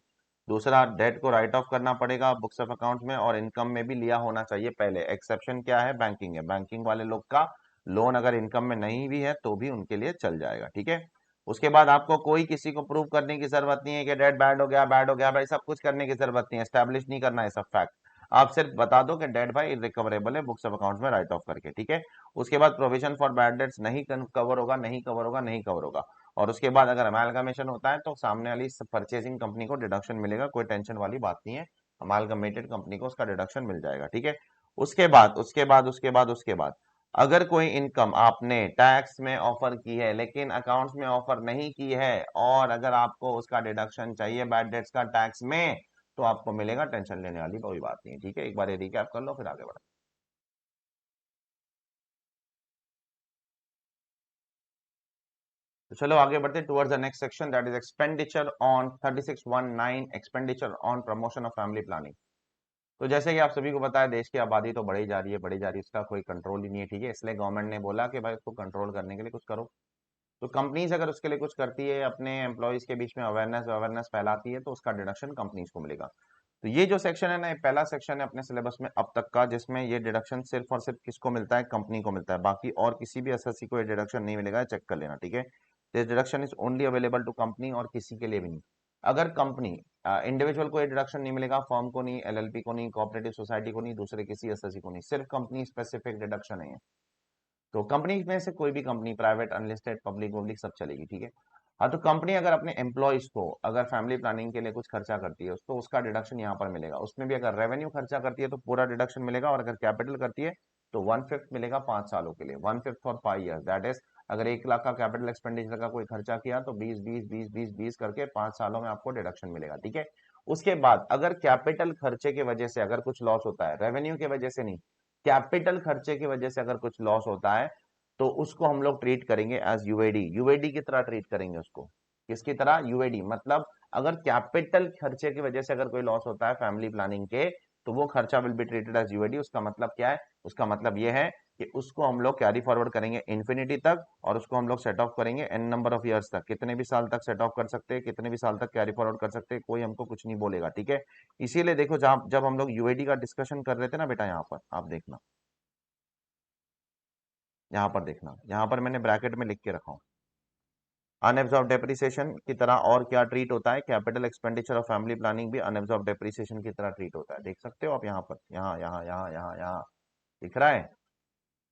दूसरा, डेट को राइट ऑफ करना पड़ेगा बुक्स ऑफ अकाउंट में, और इनकम में भी लिया होना चाहिए पहले। एक्सेप्शन क्या है, बैंकिंग है, बैंकिंग वाले लोग का लोन अगर इनकम में नहीं भी है तो भी उनके लिए चल जाएगा, ठीक है। उसके बाद आपको कोई किसी को प्रूव करने की जरूरत नहीं है कि डेट बैड हो गया, बैड हो गया, भाई सब कुछ करने की जरूरत नहीं है, एस्टैब्लिश नहीं करना है सब फैक्ट। आप सिर्फ बता दो कि डेट भाई इरिकवरेबल है बुक्स ऑफ अकाउंट्स में राइट ऑफ करके, ठीक है। उसके बाद प्रोविजन फॉर बैड डेट्स नहीं कवर होगा, नहीं कवर होगा, नहीं कवर होगा। और उसके बाद अगर अमालगमेशन होता है तो सामने वाली परचेजिंग कंपनी को डिडक्शन मिलेगा, कोई टेंशन वाली बात नहीं है, अमालगमेटेड कंपनी को उसका डिडक्शन मिल जाएगा, ठीक है। उसके बाद अगर कोई इनकम आपने टैक्स में ऑफर की है लेकिन अकाउंट्स में ऑफर नहीं की है, और अगर आपको उसका डिडक्शन चाहिए बैड डेट्स का टैक्स में, तो आपको मिलेगा, टेंशन लेने वाली कोई बात नहीं है, ठीक है। एक बार ये रिकैप कर लो, फिर आगे बढ़ो। तो चलो आगे बढ़ते towards the next section, that is expenditure on 36(1)(9), expenditure on promotion of family planning. तो जैसे कि आप सभी को पता है, देश की आबादी तो बढ़ी जा रही है, बढ़ी जा रही है, इसका कोई कंट्रोल ही नहीं है, ठीक है। इसलिए गवर्नमेंट ने बोला कि भाई उसको कंट्रोल करने के लिए कुछ करो। तो कंपनीज अगर उसके लिए कुछ करती है, अपने एम्प्लॉयज के बीच में अवेयरनेस अवेयरनेस फैलाती है, तो उसका डिडक्शन कंपनीज को मिलेगा। तो ये जो सेक्शन है ना, ये पहला सेक्शन है अपने सिलेबस में अब तक का, जिसमें ये डिडक्शन सिर्फ और सिर्फ किसको मिलता है, कंपनी को मिलता है। बाकी और किसी भी एसएससी को ये डिडक्शन नहीं मिलेगा, चेक कर लेना, ठीक है। This deduction is only available to company, और किसी के लिए भी नहीं। अगर कंपनी, इंडिविजुअल को ये डिडक्शन नहीं मिलेगा, फर्म को नहीं, एलएलपी को नहीं, कोऑपरेटिव सोसाइटी को नहीं, दूसरे किसी एसएससी को नहीं, सिर्फ कंपनी स्पेसिफिक डिडक्शन है। तो कंपनी में से कोई भी company, private, unlisted, public public सब चलेगी, ठीक है। हाँ, तो कंपनी अगर अपने एम्प्लॉयज को अगर फैमिली प्लानिंग के लिए कुछ खर्चा करती है, तो उसका डिडक्शन यहाँ पर मिलेगा। उसमें भी अगर रेवेन्यू खर्चा करती है तो पूरा डिडक्शन मिलेगा, और अगर कैपिटल करती है तो 1/5 मिलेगा 5 सालों के लिए, 1/5 फॉर 5 ईयर्स, दैट इज अगर 1 लाख का कैपिटल एक्सपेंडिचर का कोई खर्चा किया तो 20 करके 5 सालों में आपको डिडक्शन मिलेगा, ठीक है। उसके बाद अगर कैपिटल खर्चे की वजह से अगर कुछ लॉस होता है, रेवेन्यू की वजह से नहीं, कैपिटल खर्चे की वजह से अगर कुछ लॉस होता है तो उसको हम लोग ट्रीट करेंगे एज यूएडी, यूएडी की तरह ट्रीट करेंगे उसको। किसकी तरह? यूएडी। मतलब अगर कैपिटल खर्चे की वजह से अगर कोई लॉस होता है फैमिली प्लानिंग के, तो वो खर्चा विल बी ट्रीटेड एज यूएडी। उसका मतलब क्या है? उसका मतलब ये है कि उसको हम लोग कैरी फॉरवर्ड करेंगे इन्फिनिटी तक, और उसको हम लोग सेट ऑफ करेंगे एन नंबर ऑफ ईयर्स तक। कितने भी साल तक सेट ऑफ कर सकते हैं, कितने भी साल तक कैरी फॉरवर्ड कर सकते हैं, कोई हमको कुछ नहीं बोलेगा, ठीक है। इसीलिए देखो जब हम लोग यूएडी का डिस्कशन कर रहे थे ना बेटा, यहाँ पर आप देखना, यहाँ पर देखना, यहाँ पर मैंने ब्रैकेट में लिख के रखा हूँ अनएब्सॉर्ब डेप्रिसिएशन की तरह। और क्या ट्रीट होता है? Capital expenditure of family planning भी अनएब्सॉर्ब डेप्रिसिएशन की तरह ट्रीट होता है। देख सकते हो आप यहाँ पर, यहाँ यहाँ यहाँ यहाँ यहाँ दिख रहा है।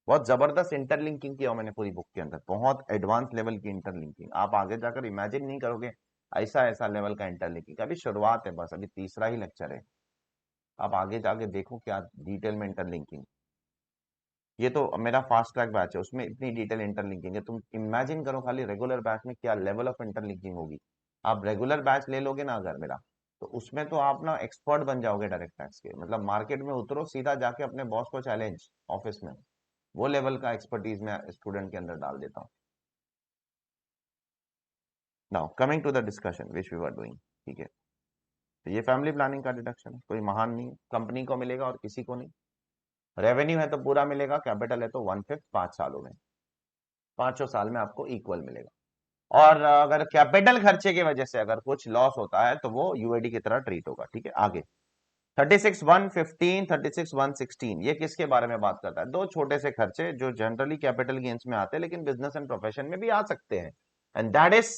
बहुत जबरदस्त इंटरलिंकिंग किया मैंने पूरी बुक के अंदर, बहुत एडवांस लेवल की इंटरलिंकिंग। आप आगे जाकर इमेजिन नहीं करोगे ऐसा ऐसा लेवल का इंटरलिंकिंग। अभी शुरुआत है, बस अभी तीसरा ही लेक्चर है। आप आगे जाके देखो क्या डिटेल में इंटरलिंकिंग। ये तो मेरा फास्ट ट्रैक बैच है, उसमें इतनी डिटेल इंटरलिंकिंग है। तुम इमेजिन करो खाली रेगुलर बैच में क्या लेवल ऑफ इंटरलिंकिंग होगी। आप रेगुलर बैच ले लोगे ना अगर मेरा, तो उसमें तो आप ना एक्सपर्ट बन जाओगे डायरेक्ट टैक्स के। मतलब मार्केट में उतरो, सीधा जाके अपने बॉस को चैलेंज ऑफिस में, वो लेवल का एक्सपर्टीज मैं स्टूडेंट के अंदर डाल देता हूँ। Now coming to the discussion which we were doing, ठीक है। तो ये फैमिली प्लानिंग का डिडक्शन है, कोई महान नहीं है, कंपनी को मिलेगा और किसी को नहीं। रेवेन्यू है तो पूरा मिलेगा, कैपिटल है तो 1/5 5 सालों में, 5 साल में आपको इक्वल मिलेगा। और अगर कैपिटल खर्चे की वजह से अगर कुछ लॉस होता है तो वो यूएडी की तरह ट्रीट होगा, ठीक है। आगे 36(1)(15), 36(1)(16 ये किसके बारे में बात करता है? दो छोटे से खर्चे जो जनरली कैपिटल गेन्स में आते हैं लेकिन बिजनेस एंड प्रोफेशन में भी आ सकते हैं, and that is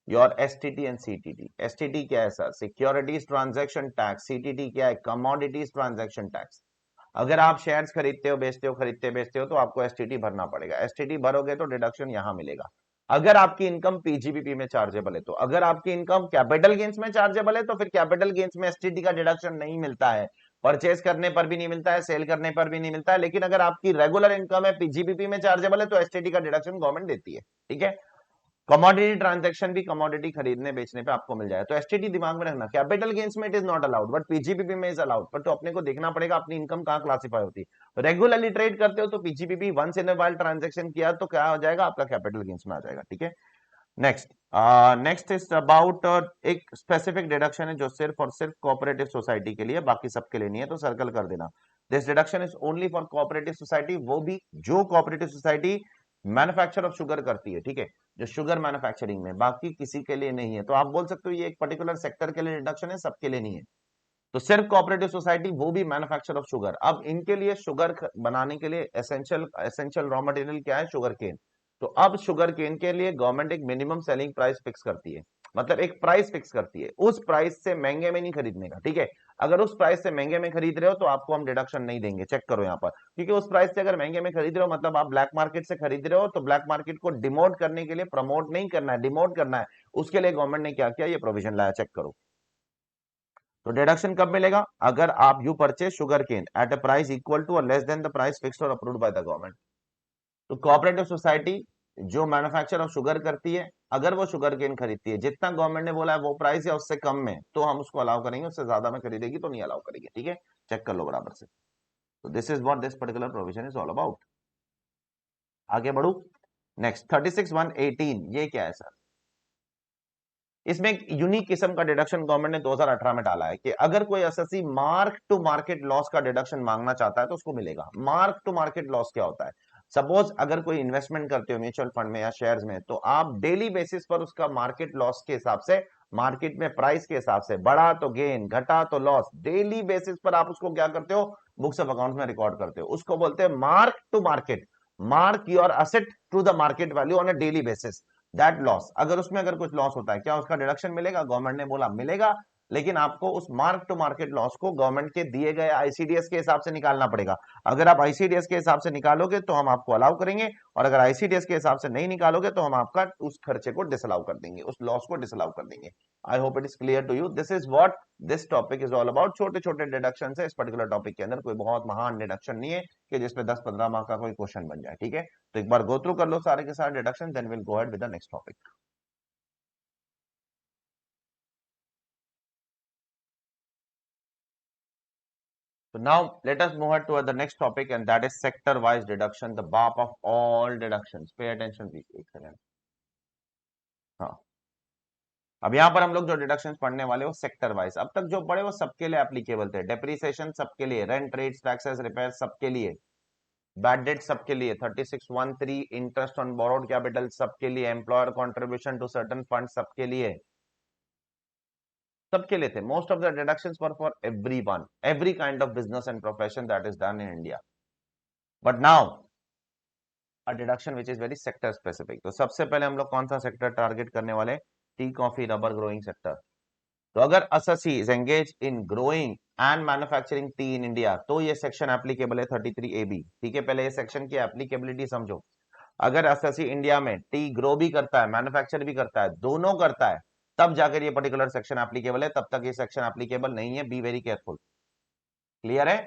your STT and CTT. STT क्या है sir? Securities transaction tax. CTT क्या है? Commodities transaction tax. अगर आप शेयर्स खरीदते हो, बेचते हो, खरीदते बेचते हो तो आपको एसटीटी भरना पड़ेगा। एसटीटी भरोगे तो डिडक्शन यहां मिलेगा। अगर आपकी इनकम पीजीबीपी में चार्जेबल है तो, अगर आपकी इनकम कैपिटल गेन्स में चार्जेबल है तो फिर कैपिटल गेन्स में एसटीटी का डिडक्शन नहीं मिलता है। परचेज करने पर भी नहीं मिलता है, सेल करने पर भी नहीं मिलता है। लेकिन अगर आपकी रेगुलर इनकम है, पीजीबीपी में चार्जेबल है, तो एसटीटी का डिडक्शन गवर्नमेंट देती है, ठीक है। कमोडिटी ट्रांजैक्शन भी कमोडिटी खरीदने बेचने पे आपको मिल जाए तो एसटीटी दिमाग में रखना। कैपिटल गेन्स में it is not allowed but PGBP में इज अलाउड। पर तो अपने को देखना पड़ेगा अपनी इनकम कहां क्लासिफाई होती है। रेगुलरली ट्रेड करते हो तो PGBP, once in a while transaction किया तो क्या हो जाएगा? आपका कैपिटल गेन्स में आ जाएगा, ठीक है। नेक्स्ट नेक्स्ट इज अबाउट एक स्पेसिफिक डिडक्शन है जो सिर्फ और सिर्फ कोऑपरेटिव सोसाइटी के लिए, बाकी सबके लिए नहीं है, तो सर्कल कर देना। This deduction is only for cooperative society, वो भी जो cooperative society manufacture of sugar करती है, ठीक है, जो शुगर मैन्युफैक्चरिंग में, बाकी किसी के लिए नहीं है। तो आप बोल सकते हो ये एक पर्टिकुलर सेक्टर के लिए डिडक्शन है, सबके लिए नहीं है। तो सिर्फ कोऑपरेटिव सोसाइटी, वो भी मैन्युफैक्चर ऑफ शुगर। अब इनके लिए शुगर बनाने के लिए एसेंशियल एसेंशियल रॉ मटेरियल क्या है? Sugarcane. तो अब शुगर केन के लिए गवर्नमेंट एक मिनिमम सेलिंग प्राइस फिक्स करती है, मतलब एक प्राइस फिक्स करती है। उस प्राइस से महंगे में नहीं खरीदने का, ठीक है। अगर उस प्राइस से महंगे में खरीद रहे हो तो आपको हम डिडक्शन नहीं देंगे, चेक करो यहाँ पर। क्योंकि उस प्राइस से अगर महंगे में खरीद रहे हो मतलब आप ब्लैक मार्केट से खरीद रहे हो, तो ब्लैक मार्केट को डिमोट करने के लिए, प्रमोट नहीं करना है, डिमोट करना है, उसके लिए गवर्नमेंट ने क्या किया? ये प्रोविजन लाया, चेक करो। तो डिडक्शन कब मिलेगा? अगर आप you purchase sugarcane at a price equal to or less than the price fixed or approved by the government. तो कोऑपरेटिव सोसाइटी जो मैन्युफैक्चर ऑफ शुगर करती है, अगर वो शुगर केन खरीदती है, जितना गवर्नमेंट ने बोला है वो प्राइस या उससे कम में, तो हम उसको अलाउ करेंगे, उससे ज्यादा में खरीदेगी तो नहीं अलाउ करेंगे, ठीक है। चेक कर लो बराबर से। तो this is what this particular provision is all about. आगे बढ़ू। नेक्स्ट 36(1)(18 ये क्या है सर? इसमें एक यूनिक किस्म का डिडक्शन गवर्नमेंट ने 2018 में डाला है कि अगर कोई SSC mark to market loss का डिडक्शन मांगना चाहता है तो उसको मिलेगा। मार्क टू मार्केट लॉस क्या होता है? सपोज अगर कोई इन्वेस्टमेंट करते हो म्यूचुअल फंड में या शेयर्स में, तो आप डेली बेसिस पर उसका मार्केट लॉस के हिसाब से, मार्केट में प्राइस के हिसाब से, बढ़ा तो गेन, घटा तो लॉस, डेली बेसिस पर आप उसको क्या करते हो? बुक्स ऑफ अकाउंट में रिकॉर्ड करते हो। उसको बोलते हैं mark to market. Mark your asset to the market value on a daily basis. That loss, अगर उसमें अगर कुछ लॉस होता है, क्या उसका डिडक्शन मिलेगा? गवर्नमेंट ने बोला मिलेगा। लेकिन आपको उस मार्क टू मार्केट लॉस को गवर्नमेंट के दिए गए आईसीडीएस के हिसाब से निकालना पड़ेगा। अगर आप आईसीडीएस के हिसाब से निकालोगे तो हम आपको अलाउ करेंगे, और अगर आईसीडीएस के हिसाब से नहीं निकालोगे तो हम आपका उस खर्चे को डिसअलाउ कर देंगे, उस लॉस को डिसअलाउ कर देंगे। I hope it is clear to you. This is what this topic is all about. छोटे छोटे डिडक्शन है इस पर्टिकुलर टॉपिक के अंदर, कोई बहुत महान डिडक्शन नहीं है कि जिसपे 10-15 मार्क का कोई क्वेश्चन बन जाए। ठीक है, तो एक बार गो थ्रू कर लो सारे के सारे deduction, then will go ahead with the next topic. So now let us move on to the next topic, and that is sector wise deduction, the BAP of all deductions. Pay attention please, एक second. हाँ, अब यहाँ पर हम लोग जो deductions पढ़ने वाले हो सेक्टर वाइज, अब तक जो पढ़े वो सबके लिए एप्लीकेबल थे। डेप्रिसिएशन सबके लिए, रेंट, रेट्स, टैक्सेस, रिपेयर सबके लिए, बैड डेट सबके लिए, 3613 इंटरेस्ट ऑन बोरोड कैपिटल सबके लिए, employer contribution to certain fund सबके लिए, सबके लिए थे। Most of the deductions were for everyone, every kind of business and profession that is done in India. But now a deduction which is very sector specific. तो सबसे पहले हम लोग कौन सा सेक्टर टारगेट करने वाले? Tea, coffee, rubber growing sector. तो अगर assessee is engage in growing and manufacturing tea in India तो ये सेक्शन एप्लीकेबल है 33AB। ठीक है, पहले ये सेक्शन की एप्लीकेबिलिटी समझो। अगर अससी इंडिया में टी ग्रो भी करता है, मैन्युफैक्चर भी करता है, दोनों करता है, तब जाकर ये पर्टिकुलर सेक्शन एप्लीकेबल है, तब तक ये सेक्शन एप्लीकेबल नहीं है। Be very careful. क्लियर है?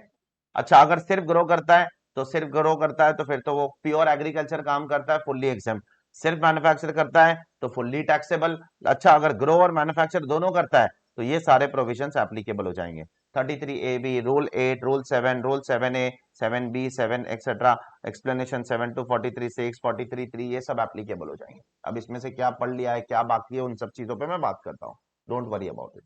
अच्छा, अगर सिर्फ ग्रो करता है तो सिर्फ ग्रो करता है तो फिर तो वो प्योर एग्रीकल्चर काम करता है, फुल्ली एग्जाम्प्ट। सिर्फ मैन्युफैक्चर करता है तो फुल्ली टैक्सेबल। अच्छा, अगर ग्रो और मैन्युफैक्चर दोनों करता है तो ये सारे प्रोविजंस एप्लीकेबल हो जाएंगे। 33AB, rule 8, rule 7, rule 7A, 7B, 7 etcetera, explanation 7 to 43, 6, 43, 3, ये सब एप्लीकेबल हो जाएंगे। अब इसमें से क्या पढ़ लिया है, क्या बाकी है, उन सब चीजों पे मैं बात करता हूँ, डोंट वरी अबाउट इट।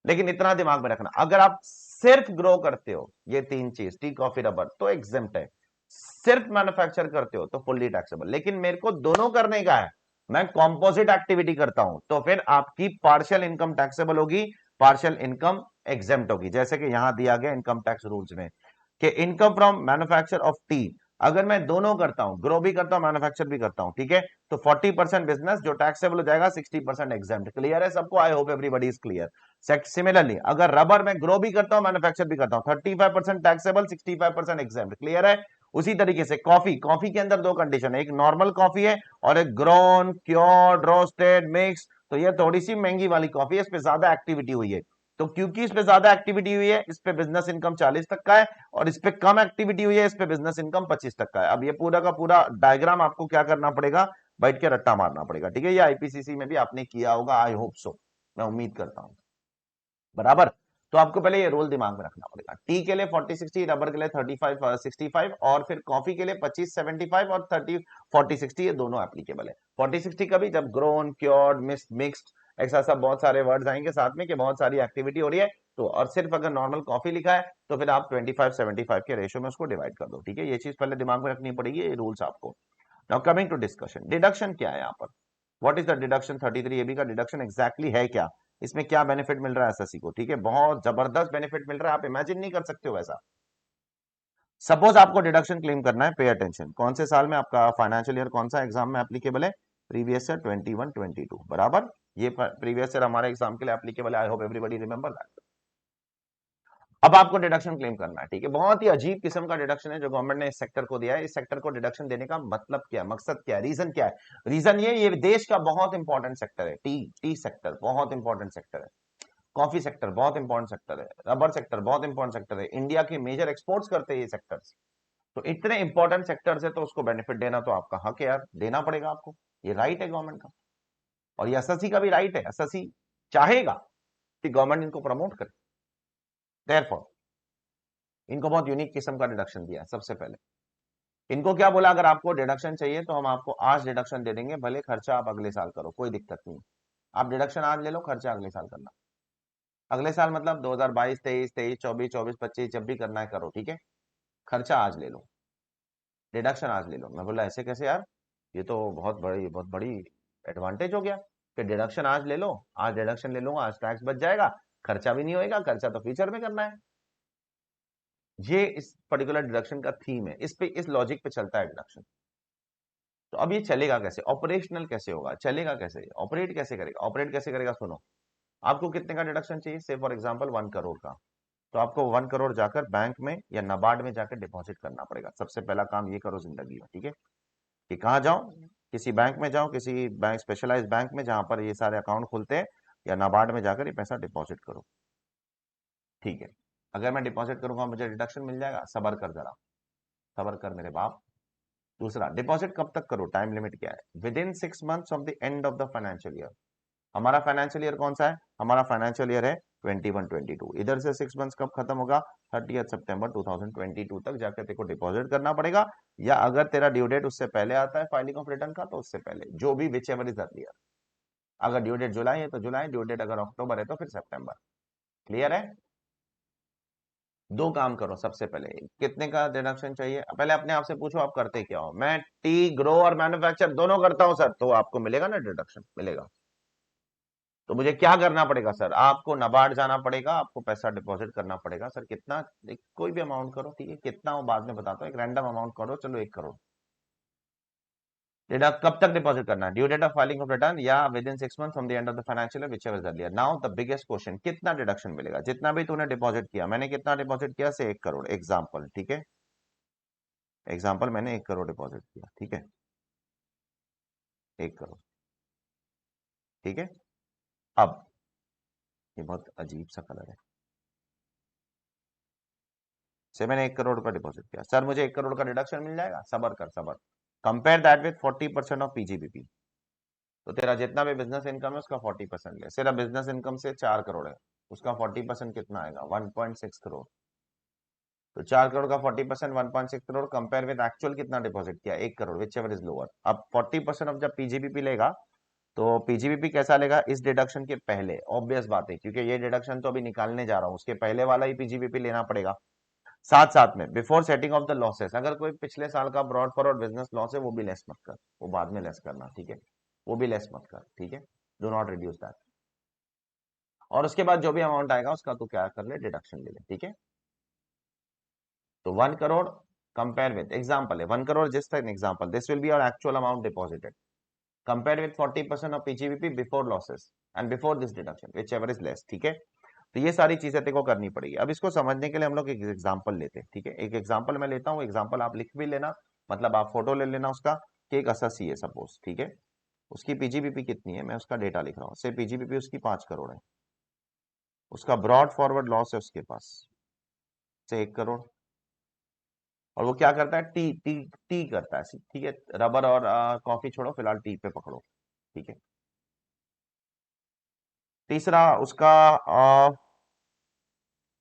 लेकिन इतना दिमाग में रखना, अगर आप सिर्फ ग्रो करते हो, ये तीन चीज टी, कॉफी, रबर, तो एग्जेम्प्ट है। सिर्फ मैन्युफैक्चर करते हो तो फुल्ली टैक्सेबल। लेकिन मेरे को दोनों करने का है, मैं कॉम्पोजिट एक्टिविटी करता हूं, तो फिर आपकी पार्शियल इनकम टैक्सेबल होगी, पार्शियल इनकम एग्जेम्प्ट होगी। जैसे कि यहां दिया गया इनकम टैक्स रूल्स में कि income from manufacture of T, अगर मैं दोनों करता हूं, ग्रो भी करता हूं, मैन्युफैक्चर भी करता हूं, ठीक है, तो 40% बिजनेस जो टैक्सेबल हो जाएगा, 60% एग्जेम्प्ट। क्लियर है सबको? I hope everybody is clear. Similarly अगर रबर में ग्रो भी करता हूं, मैन्युफैक्चर भी करता हूं, 35% टैक्सेबल, 65% एग्जेम्प्ट। क्लियर है? उसी तरीके से कॉफी, कॉफी के अंदर दो कंडीशन है, एक नॉर्मल कॉफी है और एक ग्रोन, क्योर्ड, रोस्टेड, मिक्स। तो ये थोड़ी सी महंगी वाली कॉफी है, इस पे ज्यादा एक्टिविटी हुई है। तो क्योंकि इस पे ज्यादा एक्टिविटी हुई है, इस पे बिजनेस इनकम 40 तक का है, और इस पे कम एक्टिविटी हुई है, इस पे बिजनेस इनकम 25 तक का है। अब ये पूरा का पूरा डायग्राम आपको क्या करना पड़ेगा? बैठ के रट्टा मारना पड़ेगा। ठीक है, ये आईपीसीसी में भी आपने किया होगा, आई होप सो, मैं उम्मीद करता हूं। बराबर? तो आपको पहले ये रोल दिमाग में रखना पड़ेगा। टी के लिए 40-60, रबर के लिए 35-65, और फिर कॉफी के लिए 25-75 और 30-40-60, ये दोनों एप्लीकेबल है। 40-60 का भी जब ग्रोन, क्योर्ड, मिक्स्ड, ऐसा सब बहुत सारे वर्ड्स आएंगे साथ में कि बहुत सारी एक्टिविटी हो रही है, तो और सिर्फ अगर नॉर्मल कॉफी लिखा है तो फिर आप 25-75 के रेशियो में उसको डिवाइड कर दो। ठीक है, ये चीज पहले दिमाग में रखनी पड़ेगी, ये रूल्स आपको। Now coming to discussion, deduction क्या है यहाँ पर? What is the deduction? 33AB का डिडक्शन एग्जैक्टली है क्या? इसमें क्या बेनिफिट मिल रहा है एसएससी को? ठीक है, बहुत जबरदस्त बेनिफिट मिल रहा है, आप इमेजिन नहीं कर सकते हो वैसा। सपोज आपको डिडक्शन क्लेम करना है, पे अटेंशन, कौन से साल में आपका फाइनेंशियल ईयर कौन सा एग्जाम में एप्लीकेबल है? Previous year 21-22। बराबर? ये प्रीवियस ईयर हमारे एग्जाम के लिए एप्लीकेबल है। I hope everybody remember that. अब आपको डिडक्शन क्लेम करना है। ठीक है, बहुत ही अजीब किस्म का डिडक्शन है जो गवर्नमेंट ने इस सेक्टर को दिया है। इस सेक्टर को डिडक्शन देने का मतलब क्या है, मकसद क्या है, रीजन क्या है? रीजन ये देश का बहुत इंपॉर्टेंट सेक्टर है। टी सेक्टर बहुत इंपॉर्टेंट सेक्टर है, कॉफी सेक्टर बहुत इंपॉर्टेंट सेक्टर है, रबर सेक्टर बहुत इंपॉर्टेंट सेक्टर है, इंडिया की मेजर एक्सपोर्ट्स करते हैं ये सेक्टर्स। तो इतने इंपॉर्टेंट सेक्टर्स है तो उसको बेनिफिट देना तो आपका हक है यार, देना पड़ेगा आपको, ये राइट है गवर्नमेंट का। और ये एसएससी का भी राइट है, एसएससी चाहेगा कि गवर्नमेंट इनको प्रमोट करे। देयरफॉर इनको बहुत यूनिक किस्म का डिडक्शन दिया है। सबसे पहले इनको क्या बोला, अगर आपको डिडक्शन चाहिए तो हम आपको आज डिडक्शन दे देंगे, भले खर्चा आप अगले साल करो, कोई दिक्कत नहीं। आप डिडक्शन आज ले लो, खर्चा अगले साल करना। अगले साल मतलब 2022, 23, 23, 24, 24, 25, जब भी करना है करो। ठीक है, खर्चा आज ले लो, डिडक्शन आज ले लो। मैं बोला ऐसे कैसे यार, ये तो बहुत बड़ी एडवांटेज हो गया कि डिडक्शन आज ले लो, आज डिडक्शन ले लूंगा, आज टैक्स बच जाएगा, खर्चा भी नहीं होएगा, खर्चा तो फ्यूचर में करना है। ये इस पर्टिकुलर डिडक्शन का थीम है, इस पे, इस लॉजिक पे चलता है डिडक्शन। तो अब ये चलेगा कैसे, ऑपरेशनल कैसे होगा, चलेगा कैसे, ऑपरेट कैसे करेगा? ऑपरेट कैसे करेगा सुनो। आपको कितने का डिडक्शन चाहिए, से फॉर एग्जाम्पल 1 करोड़ का, तो आपको 1 करोड़ जाकर बैंक में या नाबार्ड में जाकर डिपॉजिट करना पड़ेगा। सबसे पहला काम ये करो जिंदगी में, ठीक है, कि कहाँ जाओ, किसी बैंक में जाओ, किसी बैंक, स्पेशलाइज्ड बैंक में जहां पर ये सारे अकाउंट खुलते हैं, या नाबार्ड में जाकर ये पैसा डिपॉजिट करो, ठीक है। अगर मैं डिपॉजिट करूंगा मुझे डिडक्शन मिल जाएगा, सबर कर जरा, सबर कर मेरे बाप। दूसरा, डिपॉजिट कब तक करो, टाइम लिमिट क्या है, with in 6 months of the end of the financial year. हमारा फाइनेंशियल ईयर कौन सा है, हमारा फाइनेंशियल ईयर है 21-22, इधर से 6 मंथ्स कब खत्म होगा, 30 सितंबर 2022 तक जाकर तेरे को डिपॉजिट करना पड़ेगा, या अगर तेरा ड्यू डेट उससे पहले आता है फाइलिंग ऑफ रिटर्न का, तो उससे पहले, जो भी विच एवर इज अर्लियर। अगर ड्यू डेट जुलाई है तो जुलाई, ड्यू डेट अगर अक्टूबर है तो फिर सितंबर। क्लियर है। दो काम करो, सबसे पहले कितने का डिडक्शन चाहिए, पहले अपने आप से पूछो आप करते क्या हो। मैं टी ग्रो और मैन्युफैक्चर दोनों करता हूं सर, तो आपको मिलेगा ना डिडक्शन, मिलेगा। तो मुझे क्या करना पड़ेगा सर, आपको नाबार्ड जाना पड़ेगा, आपको पैसा डिपॉजिट करना पड़ेगा। सर कितना, कोई भी अमाउंट करो, ठीक है, कितना वो बाद में बताता हूँ, एक रैंडम अमाउंट करो, चलो 1 करोड़। डिडक्ट कब तक डिपॉजिट करना है, due date of filing of return या within 6 months from the end of the financial year, whichever is earlier. Now the biggest question, कितना डिडक्शन मिलेगा, जितना भी तूने डिपॉजिट किया, मैंने कितना डिपॉजिट किया, से 1 करोड़ एग्जाम्पल, ठीक है, एग्जाम्पल मैंने 1 करोड़ डिपॉजिट किया, ठीक है, 1 करोड़, ठीक है। अब ये बहुत अजीब सा कलर है, से मैंने 1 करोड़ का डिपॉजिट किया, सर मुझे 1 करोड़ का डिडक्शन मिल जाएगा, सबर कर सबर। Compare that with 40% of PGBP. तो तेरा जितना भी बिजनेस इनकम है उसका 40% ले, तेरा बिजनेस इनकम से 4 करोड़ है, उसका 40% कितना आएगा, 1.6 करोड़। तो 4 करोड़ का 40%, 1.6 करोड़, कंपेयर विद एक्चुअल कितना डिपॉजिट किया, 1 crore, which ever is lower. अब 40% ऑफ जब पीजीबीपी लेगा, तो पीजीबीपी कैसा लेगा, इस डिडक्शन के पहले, ऑब्वियस बात है, क्योंकि ये डिडक्शन तो अभी निकालने जा रहा हूं, उसके पहले वाला ही पीजीबीपी लेना पड़ेगा। साथ साथ में before setting of the losses, अगर कोई पिछले साल का ब्रॉड फॉरवर्ड बिजनेस लॉस है वो भी लेस मत कर, वो बाद में लेस करना, ठीक है, वो भी लेस मत कर, ठीक है, डू नॉट रिड्यूस दैट। और उसके बाद जो भी अमाउंट आएगा उसका तू क्या कर ले, डिडक्शन ले ले, ठीक है। तो 1 करोड़ कंपेयर विद, एग्जाम्पल है 1 crore, just an example, this will be your actual amount deposited, compare with 40% of PGBP before losses and before this deduction, which ever is less, ठीक है। तो ये सारी चीजें तेरे को करनी पड़ेगी। अब इसको समझने के लिए हम लोग एक एग्जांपल लेते हैं, ठीक है, एक एग्जांपल मैं लेता हूँ, एग्जांपल आप लिख भी लेना, मतलब आप फोटो ले लेना उसका, कि एक एसएससी है सपोज, ठीक है, उसकी पीजीबीपी कितनी है, मैं उसका डेटा लिख रहा हूँ, से पीजीबीपी उसकी 5 करोड़ है, उसका ब्रॉड फॉरवर्ड लॉस है उसके पास से 1 करोड़, और वो क्या करता है, टी टी टी करता है, ठीक है, रबर और कॉफी छोड़ो, फिलहाल टी पे पकड़ो, ठीक है। तीसरा, उसका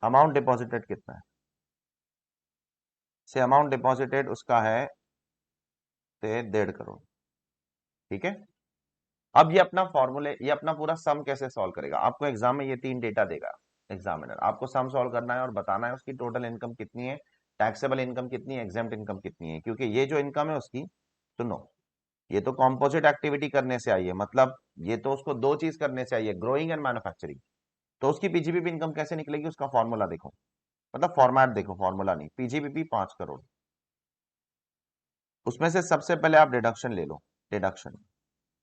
अमाउंट डिपॉजिटेड कितना है, से अमाउंट डिपॉजिटेड उसका है से 1.5 करोड़, ठीक है। अब ये अपना फॉर्मूले, ये अपना पूरा सम कैसे सॉल्व करेगा, आपको एग्जाम में ये 3 डेटा देगा एग्जामिनर, आपको सम सॉल्व करना है और बताना है उसकी टोटल इनकम कितनी है, टैक्सेबल इनकम कितनी है, एग्जाम्प्ट इनकम कितनी है, क्योंकि ये जो इनकम है उसकी, सुनो, ये तो कॉम्पोजिट एक्टिविटी करने से आई है, मतलब ये तो उसको दो चीज करने से आई है, ग्रोइंग एंड मैन्युफैक्चरिंग। तो उसकी पीजीबीपी इनकम कैसे निकलेगी, उसका फॉर्मूला देखो, मतलब फॉर्मेट देखो, फॉर्मूला नहीं, पीजीबीपी 5 करोड़, उसमें से सबसे पहले आप डिडक्शन ले लो, डिडक्शन,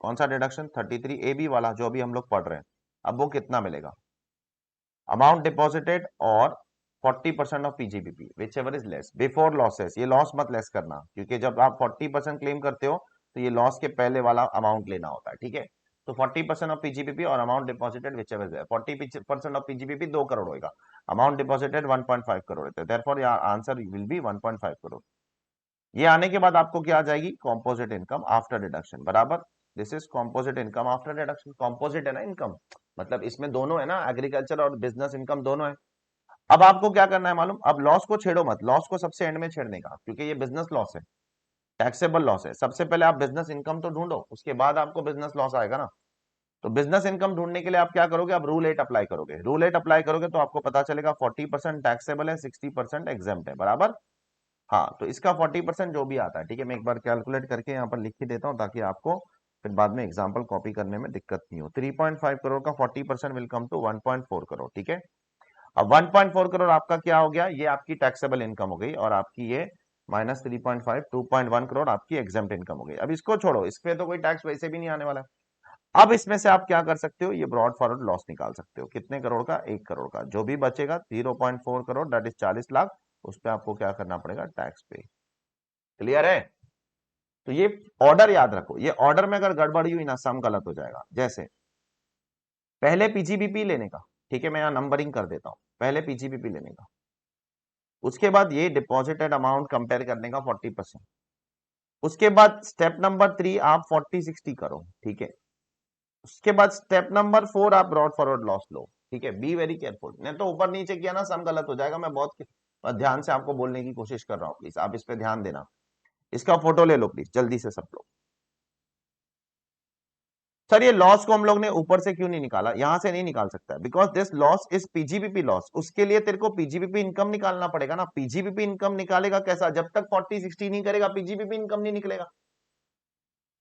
कौन सा डिडक्शन, 33 AB वाला जो अभी हम लोग पढ़ रहे हैं। अब वो कितना मिलेगा, अमाउंट डिपॉजिटेड और 40% of PGBP, which ever is less before losses, ये लॉस मत लेस करना, क्योंकि जब आप 40% क्लेम करते हो तो ये लॉस के पहले वाला अमाउंट लेना होता है, ठीक है। तो 40% ऑफ पीजीबीपी और amount deposited which ever, 40% of PGBP 2 crore होगा, अमाउंट डिपॉजिटेड 1.5 करोड़ है, therefore your answer will be 1.5 crore. ये आने के बाद आपको क्या आ जाएगी, कॉम्पोजिट इनकम आफ्टर डिडक्शन, बराबर, this is composite income after deduction, composite है ना इनकम, मतलब इसमें दोनों है ना, एग्रीकल्चर और बिजनेस इनकम दोनों है। अब आपको क्या करना है मालूम, अब लॉस को छेड़ो मत, लॉस को सबसे एंड में छेड़ने का, क्योंकि ये बिजनेस लॉस है, टैक्सेबल लॉस है, सबसे पहले आप बिजनेस इनकम तो ढूंढो, उसके बाद आपको बिजनेस लॉस आएगा ना। तो बिजनेस इनकम ढूंढने के लिए आप क्या करोगे, आप रूल 8 अप्लाई करोगे, रूल 8 अप्लाई करोगे तो आपको पता चलेगा 40% टैक्सेबल है, 60% एग्जेम्प्ट है, बराबर। हाँ, तो इसका 40% जो भी आता है, ठीक है, मैं एक बार कैलकुलेट करके यहाँ पर लिख के देता हूँ, ताकि आपको फिर बाद में एग्जाम्पल कॉपी करने में दिक्कत नहीं हो। 3.5 करोड़ का 40% विल कम टू 1.4 करोड़, ठीक है। अब 1.4 करोड़ आपका क्या हो गया, ये आपकी टैक्सेबल इनकम हो गई, और आपकी ये माइनस 3.5, 2.1 करोड़ आपकी एग्जाम्प्ट इनकम हो गई। अब इसको छोड़ो, इस पे तो कोई टैक्स वैसे भी नहीं आने वाला है। अब इसमें से आप क्या कर सकते हो, ये ब्रॉड फॉरवर्ड लॉस निकाल सकते हो, कितने करोड़ का, 1 करोड़ का, जो भी बचेगा 0.4 करोड़ दैट इज 40 लाख, उस पर आपको क्या करना पड़ेगा, टैक्स पे। क्लियर है? तो ये ऑर्डर याद रखो, ये ऑर्डर में अगर गड़बड़ी हुई ना सम गलत हो जाएगा। जैसे पहले पीजीबीपी लेने का, ठीक है, मैं यहां नंबरिंग कर देता हूं, पहले पीजीबीपी लेने का, उसके बाद ये डिपॉजिटेड अमाउंट कंपेयर करने का 40%, उसके बाद स्टेप नंबर 3 आप 40-60 करो, ठीक है, उसके बाद स्टेप नंबर 4 आप ब्रॉड फॉरवर्ड लॉस लो, ठीक है, बी वेरी केयरफुल, नहीं तो ऊपर नीचे किया ना सम गलत हो जाएगा। मैं बहुत ध्यान से आपको बोलने की कोशिश कर रहा हूं, प्लीज आप इस पे ध्यान देना। इसका फोटो ले लो प्लीज जल्दी से सब लोग। सर ये लॉस को हम लोग ने ऊपर से क्यों नहीं निकाला, यहां से नहीं निकाल सकता, because this loss is PGBP loss, उसके लिए तेरे को पीजीबीपी इनकम निकालना पड़ेगा ना। पीजीबीपी इनकम निकालेगा कैसा, जब तक 40-60 नहीं करेगा पीजीबीपी इनकम नहीं निकलेगा।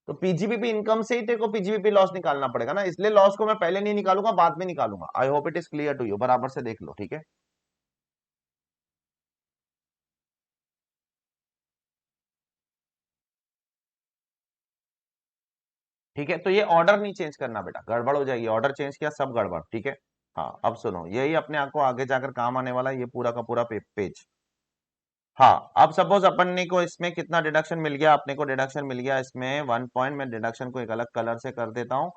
तो पीजीबीपी इनकम से ही तेरे को पीजीबीपी लॉस निकालना पड़ेगा ना, इसलिए लॉस को मैं पहले नहीं निकालूंगा, बाद में निकालूंगा। I hope it is clear to you, बराबर से देख लो, ठीक है। ठीक है, तो ये ऑर्डर नहीं चेंज करना बेटा, गड़बड़ हो जाएगी, ऑर्डर चेंज किया सब गड़बड़, ठीक है। हाँ अब सुनो, यही अपने आपको आगे जाकर काम आने वाला है, ये पूरा का पूरा पेज। हाँ अब सपोज अपन ने को इसमें कितना डिडक्शन मिल गया, अपने को डिडक्शन मिल गया इसमें 1 पॉइंट, मैं डिडक्शन को एक अलग कलर से कर देता हूँ,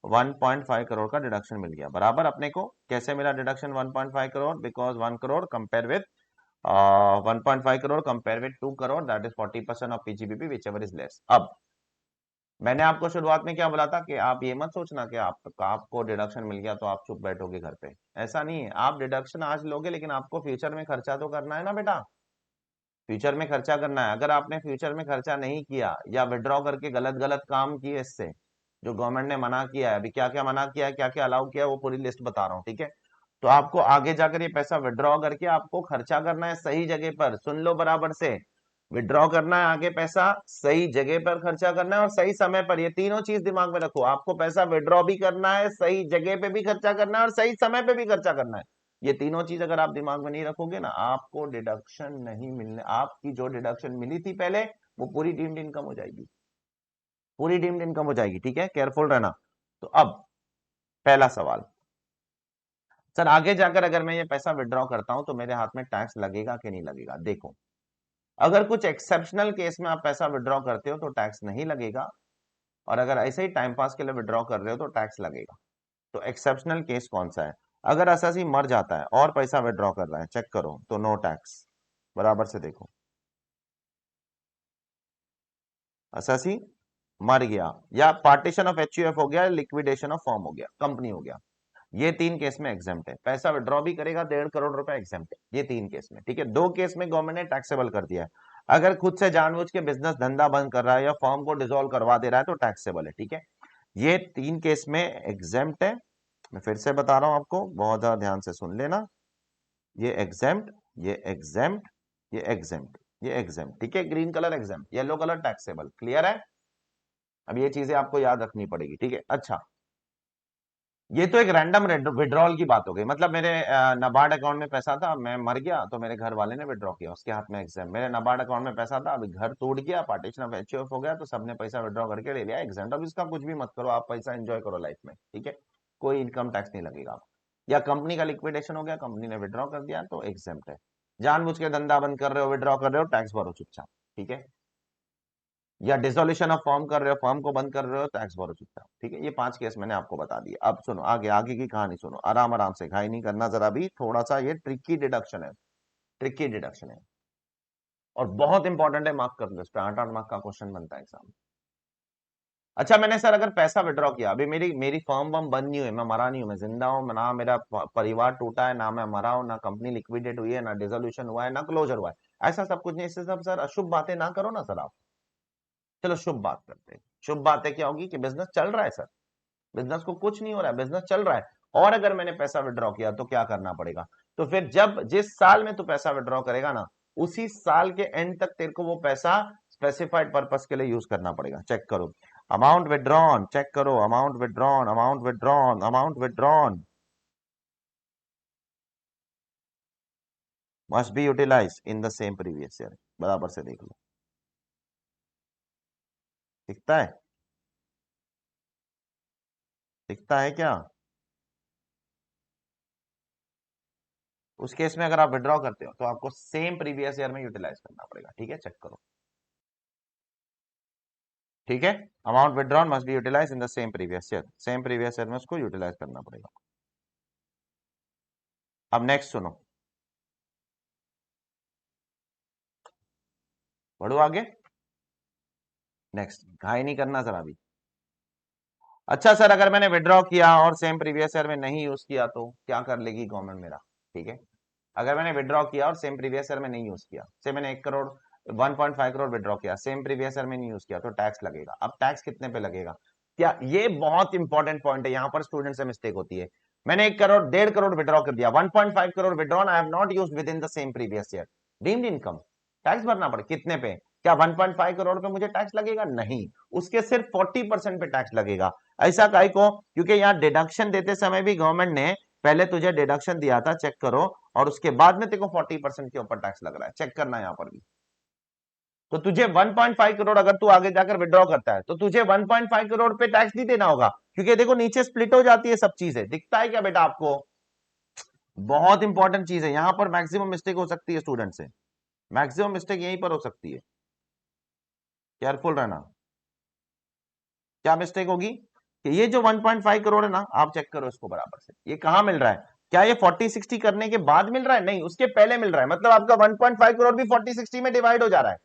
1.5 करोड़ का डिडक्शन मिल गया, बराबर। अपने को कैसे मिला deduction 1.5 crore, because 1 crore compare with 1.5 crore compare with 2 crore that is 40% of PGBP which ever is less. अब मैंने आपको शुरुआत में क्या बोला था कि आप ये मत सोचना कि आपको डिडक्शन मिल गया तो आप चुप बैठोगे घर पे, ऐसा नहीं है। आप डिडक्शन आज लोगे लेकिन आपको फ्यूचर में खर्चा तो करना है ना बेटा, फ्यूचर में खर्चा करना है। अगर आपने फ्यूचर में खर्चा नहीं किया या विड्रॉ करके गलत गलत काम किए इससे, जो गवर्नमेंट ने मना किया है, अभी क्या क्या मना किया है, क्या क्या अलाउ किया है, वो पूरी लिस्ट बता रहा हूँ, ठीक है। तो आपको आगे जाकर ये पैसा विड्रॉ करके आपको खर्चा करना है सही जगह पर, सुन लो बराबर से, विड्रॉ करना है आगे पैसा, सही जगह पर खर्चा करना है और सही समय पर। ये तीनों चीज दिमाग में रखो, आपको पैसा विड्रॉ भी करना है, सही जगह पे भी खर्चा करना है और सही समय पे भी खर्चा करना है। ये तीनों चीज अगर आप दिमाग में नहीं रखोगे ना, आपको डिडक्शन नहीं मिलने, आपकी जो डिडक्शन मिली थी पहले वो पूरी डीम्ड इनकम हो जाएगी, पूरी डीम्ड इनकम हो जाएगी, ठीक है, केयरफुल रहना। तो अब पहला सवाल, सर आगे जाकर अगर मैं ये पैसा विड्रॉ करता हूं तो मेरे हाथ में टैक्स लगेगा कि नहीं लगेगा। देखो, अगर कुछ एक्सेप्शनल केस में आप पैसा विड्रॉ करते हो तो टैक्स नहीं लगेगा, और अगर ऐसे ही टाइम पास के लिए विड्रॉ कर रहे हो तो टैक्स लगेगा। तो एक्सेप्शनल केस कौन सा है, अगर असासी मर जाता है और पैसा विड्रॉ कर रहा है, चेक करो तो नो टैक्स, बराबर से देखो, असासी मर गया या पार्टीशन ऑफ एचयूएफ हो गया, लिक्विडेशन ऑफ फॉर्म हो गया, कंपनी हो गया, ये तीन केस में एग्जाम्प्ट है। पैसा विड्रॉ भी करेगा 1.5 करोड़ रुपए एग्जाम्प्ट है, ये तीन केस में, ठीक है। दो केस में गवर्नमेंट ने टैक्सेबल कर दिया है, अगर खुद से जानबूझ के बिजनेस धंधा बंद कर रहा है या फॉर्म को डिसॉल्व करवा दे रहा है तो टैक्सेबल है, ठीक है। ये तीन केस में एग्जाम्प्ट है। मैं फिर से बता रहा हूं आपको, बहुत ज्यादा ध्यान से सुन लेना, ये एग्जाम्प्ट, ये एग्जाम्प्ट, ये एग्जाम्प्ट, ये एग्जाम्प्ट, ठीक है। Green colour exempt, yellow colour taxable, clear है। अब ये चीजें आपको याद रखनी पड़ेगी, ठीक है। अच्छा, ये तो एक रैंडम विड्रॉल की बात हो गई, मतलब मेरे नाबार्ड अकाउंट में पैसा था, मैं मर गया तो मेरे घर वाले ने विड्रॉ किया, उसके हाथ में एग्जाम। मेरे नाबार्ड अकाउंट में पैसा था, अभी घर टूट गया, पार्टीशन ऑफ एचयूएफ हो गया तो सबने पैसा विड्रॉ करके ले लिया एग्जाम। अब इसका कुछ भी मत करो, आप पैसा एंजॉय करो लाइफ में, ठीक है, कोई इनकम टैक्स नहीं लगेगा आप। या कंपनी का लिक्विडेशन हो गया, कंपनी ने विड्रॉ कर दिया तो एग्जाम है। जानबूझ के धंधा बंद कर रहे हो, विड्रॉ कर रहे हो, टैक्स भरो चुपचाप, ठीक है। या डिसोल्यूशन ऑफ फॉर्म कर रहे हो, फॉर्म को बंद कर रहे हो, टैक्स भरो चुपचाप, ठीक है। ये पांच केस मैंने आपको बता दिया। अब सुनो आगे, आगे की कहानी सुनो, आराम आराम से, घाई नहीं करना जरा भी, थोड़ा सा ये ट्रिकी डिडक्शन है, ट्रिकी डिडक्शन है और बहुत इंपॉर्टेंट है, मार्क कर लो, इस पे 8-8 मार्क का क्वेश्चन बनता है एग्जाम। अच्छा मैंने सर अगर पैसा विड्रॉ किया, अभी मेरी मेरी फर्म वम बंद नहीं हुई, मैं मरा नहीं हूं, मैं जिंदा हूं ना, मेरा परिवार टूटा है ना, मैं मरा हूं ना, कंपनी लिक्विडेट हुई है ना, डिसोल्यूशन हुआ है ना, क्लोजर हुआ है, ऐसा सब कुछ नहीं, इससे सब सर अशुभ बातें ना करो ना सर आप। चलो शुभ बात करते हैं, शुभ बातें क्या होगी कि बिजनेस चल रहा है सर, बिजनेस को कुछ नहीं हो रहा है, बिजनेस चल रहा है। और अगर मैंने पैसा विड्रॉ किया तो क्या करना पड़ेगा, तो फिर जब जिस साल में तू पैसा विड्रॉ करेगा ना, उसी साल के एंड तक तेरे को वो पैसा स्पेसिफाइड पर्पस के लिए यूज करना पड़ेगा। चेक करो अमाउंट विड्रॉन, चेक करो amount withdrawn, amount withdrawn, amount withdrawn must be utilize in the same previous year, बराबर से देख लो, दिखता है। दिखता है क्या? उस केस में अगर आप विड्रॉ करते हो तो आपको सेम प्रीवियस ईयर में यूटिलाइज करना पड़ेगा। ठीक है, चेक करो। ठीक है, amount withdrawn must be utilize in the same previous year, same previous year में उसको यूटिलाइज करना पड़ेगा। अब नेक्स्ट सुनो, बढ़ो आगे। नेक्स्ट, घाई नहीं करना जरा भी। अच्छा सर, अगर मैंने विड्रॉ किया और सेम प्रीवियस ईयर में नहीं यूज किया तो क्या कर लेगी गवर्नमेंट मेरा? ठीक है, अगर मैंने विड्रॉ किया और सेम प्रीवियस ईयर में नहीं यूज किया, से मैंने 1 करोड़ 1.5 करोड़ विड्रॉ किया, सेम प्रीवियस ईयर में नहीं यूज किया, तो टैक्स लगेगा। अब टैक्स कितने पे लगेगा? क्या, ये बहुत इंपॉर्टेंट पॉइंट है, यहां पर स्टूडेंट से मिस्टेक होती है। मैंने 1 करोड़ 1.5 करोड़ विड्रॉ कर दिया, 1.5 crore withdrawn I have not used with in the same previous year, deemed income, tax भरना पड़े कितने पे? क्या 1.5 करोड़ पे मुझे टैक्स लगेगा? नहीं, उसके सिर्फ 40% पे टैक्स लगेगा। ऐसा काहे को? क्योंकि यहाँ डिडक्शन देते समय भी गवर्नमेंट ने पहले तुझे डिडक्शन दिया था, चेक करो, और उसके बाद में तेरे को 40% के ऊपर टैक्स लग रहा है, चेक करना यहां पर भी। तो तुझे 1.5 करोड़ अगर तू आगे जाकर विड्रॉ करता है तो तुझे 1.5 करोड़ पे टैक्स नहीं देना होगा, क्योंकि देखो नीचे स्प्लिट हो जाती है सब चीजें, दिखता है क्या बेटा आपको? बहुत इंपॉर्टेंट चीज है, यहां पर मैक्सिमम मिस्टेक हो सकती है स्टूडेंट से, मैक्सिमम मिस्टेक यहीं पर हो सकती है, केयरफुल रहना। क्या मिस्टेक होगी कि ये जो 1.5 करोड़ है ना, आप चेक करो इसको बराबर से, ये कहां मिल रहा है? क्या ये 40-60 करने के बाद मिल रहा है? नहीं, उसके पहले मिल रहा है, मतलब आपका 1.5 करोड़ भी 40-60 में डिवाइड हो जा रहा है।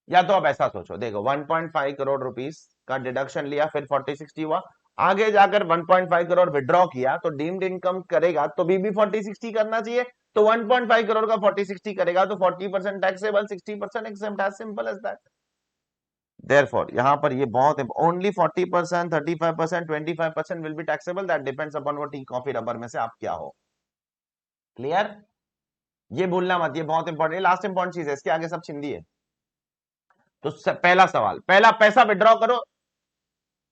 या तो आप ऐसा सोचो, देखो 1.5 करोड़ रुपीस का डिडक्शन लिया, फिर 40-60 हुआ, आगे जाकर 1.5 करोड़ विड्रॉ किया तो डीम्ड इनकम करेगा तो भी 40-60 करना चाहिए, तो 1.5 करोड़ का 40-60 करेगा तो 40% taxable, 60% exempt, as simple as that। Therefore, यहाँ पर ये बहुत only 40%, 35%, 25% will be taxable, that depends upon वो टी कॉफी रबर में से आप क्या हो। क्लियर? ये भूलना मत, ये बहुत इंपॉर्टेंट, लास्ट इंपॉर्टेंट चीज है, इसके आगे सब चिंदी है। तो पहला सवाल, पहला पैसा विड्रॉ करो,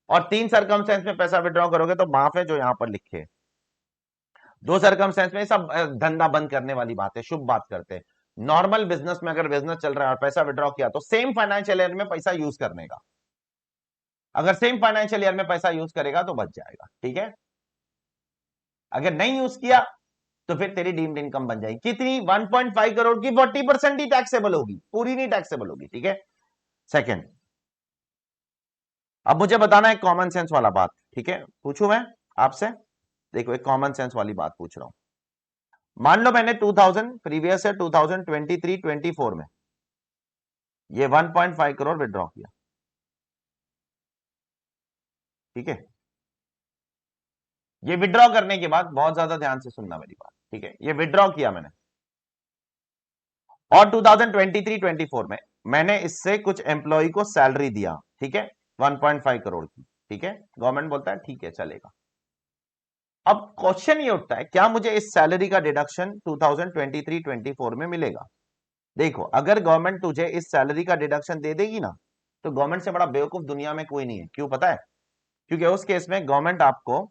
और 3 सरकमस्टेंस में पैसा विड्रॉ करोगे तो माफ है जो यहां पर लिखे, 2 सरकमस्टेंस में सब धंधा बंद करने वाली बात है, शुभ बात करते हैं। नॉर्मल बिजनेस में अगर बिजनेस चल रहा है और पैसा विड्रॉ किया तो सेम फाइनेंशियल ईयर में पैसा यूज करने का, अगर सेम फाइनेंशियल ईयर में पैसा यूज करेगा तो बच जाएगा। ठीक है, अगर नहीं यूज किया तो फिर तेरी डीम्ड इनकम बन जाएगी कितनी? 1.5 करोड़ की 40% ही टैक्सेबल होगी, पूरी नहीं टैक्सेबल होगी। ठीक है, सेकंड, अब मुझे बताना है कॉमन सेंस वाला बात। ठीक है, पूछूं मैं आपसे? देखो, एक कॉमन सेंस वाली बात पूछ रहा हूं। मान लो मैंने 2000 प्रीवियस है 2023-24 में ये 1.5 करोड़ विड्रॉ किया। ठीक है, ये विड्रॉ करने के बाद बहुत ज्यादा ध्यान से सुनना मेरी बात। ठीक है, ये विड्रॉ किया मैंने, और 2023-24 में मैंने इससे कुछ एम्प्लॉय को सैलरी दिया। ठीक है, 1.5 करोड़ की। ठीक है, गवर्नमेंट बोलता है ठीक है चलेगा। अब क्वेश्चन ये उठता है, क्या मुझे इस सैलरी का डिडक्शन 2023-24 में मिलेगा? देखो, अगर गवर्नमेंट तुझे इस सैलरी का डिडक्शन दे देगी ना, तो गवर्नमेंट से बड़ा बेवकूफ दुनिया में कोई नहीं है। क्यों पता है? क्योंकि उस केस में गवर्नमेंट आपको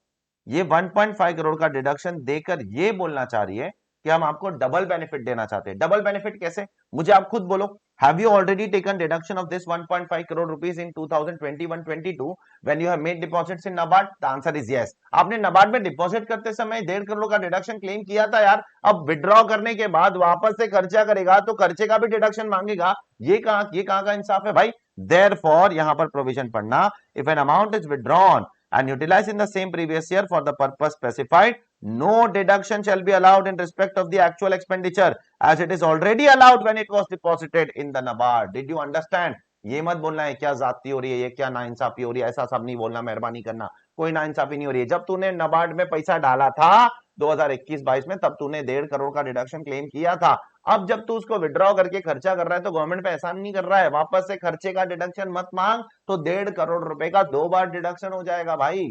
ये 1.5 करोड़ का डिडक्शन देकर ये बोलना चाह रही है कि हम आपको डबल बेनिफिट देना चाहते हैं। डबल बेनिफिट कैसे? मुझे आप खुद बोलो, have you already taken deduction of this 1.5 crore rupees in 2021-22 when you have made deposits in NABARD? The answer is yes. आपने नाबार्ड में डिपॉजिट करते समय 1.5 करोड़ का डिडक्शन क्लेम किया था यार। अब विड्रॉ करने के बाद वापस से खर्चा करेगा तो खर्चे का भी डिडक्शन मांगेगा, ये कहां का इंसाफ है भाई? Therefore, यहां पर प्रोविजन पढ़ना, if an amount is withdrawn and utilized in the same previous year for the purpose specified, no deduction shall be allowed in respect of the actual expenditure as it is already allowed when it was deposited in the NABARD. Did you understand? ये मत बोलना है क्या जाती हो रही है, ये क्या नाइंसाफी हो रही है, ऐसा सब नहीं बोलना, मेहरबानी करना। कोई नाइंसाफी नहीं हो रही है। जब तूने नाबार्ड में पैसा डाला था 2021-22 में, तब तूने 1.5 करोड़ का डिडक्शन क्लेम किया था। अब जब तू उसको विड्रॉ करके खर्चा कर रहा है तो गवर्नमेंट पे एहसान नहीं कर रहा है, वापस से खर्चे का डिडक्शन मत मांग, तो 1.5 करोड़ रुपए का 2 बार डिडक्शन हो जाएगा भाई।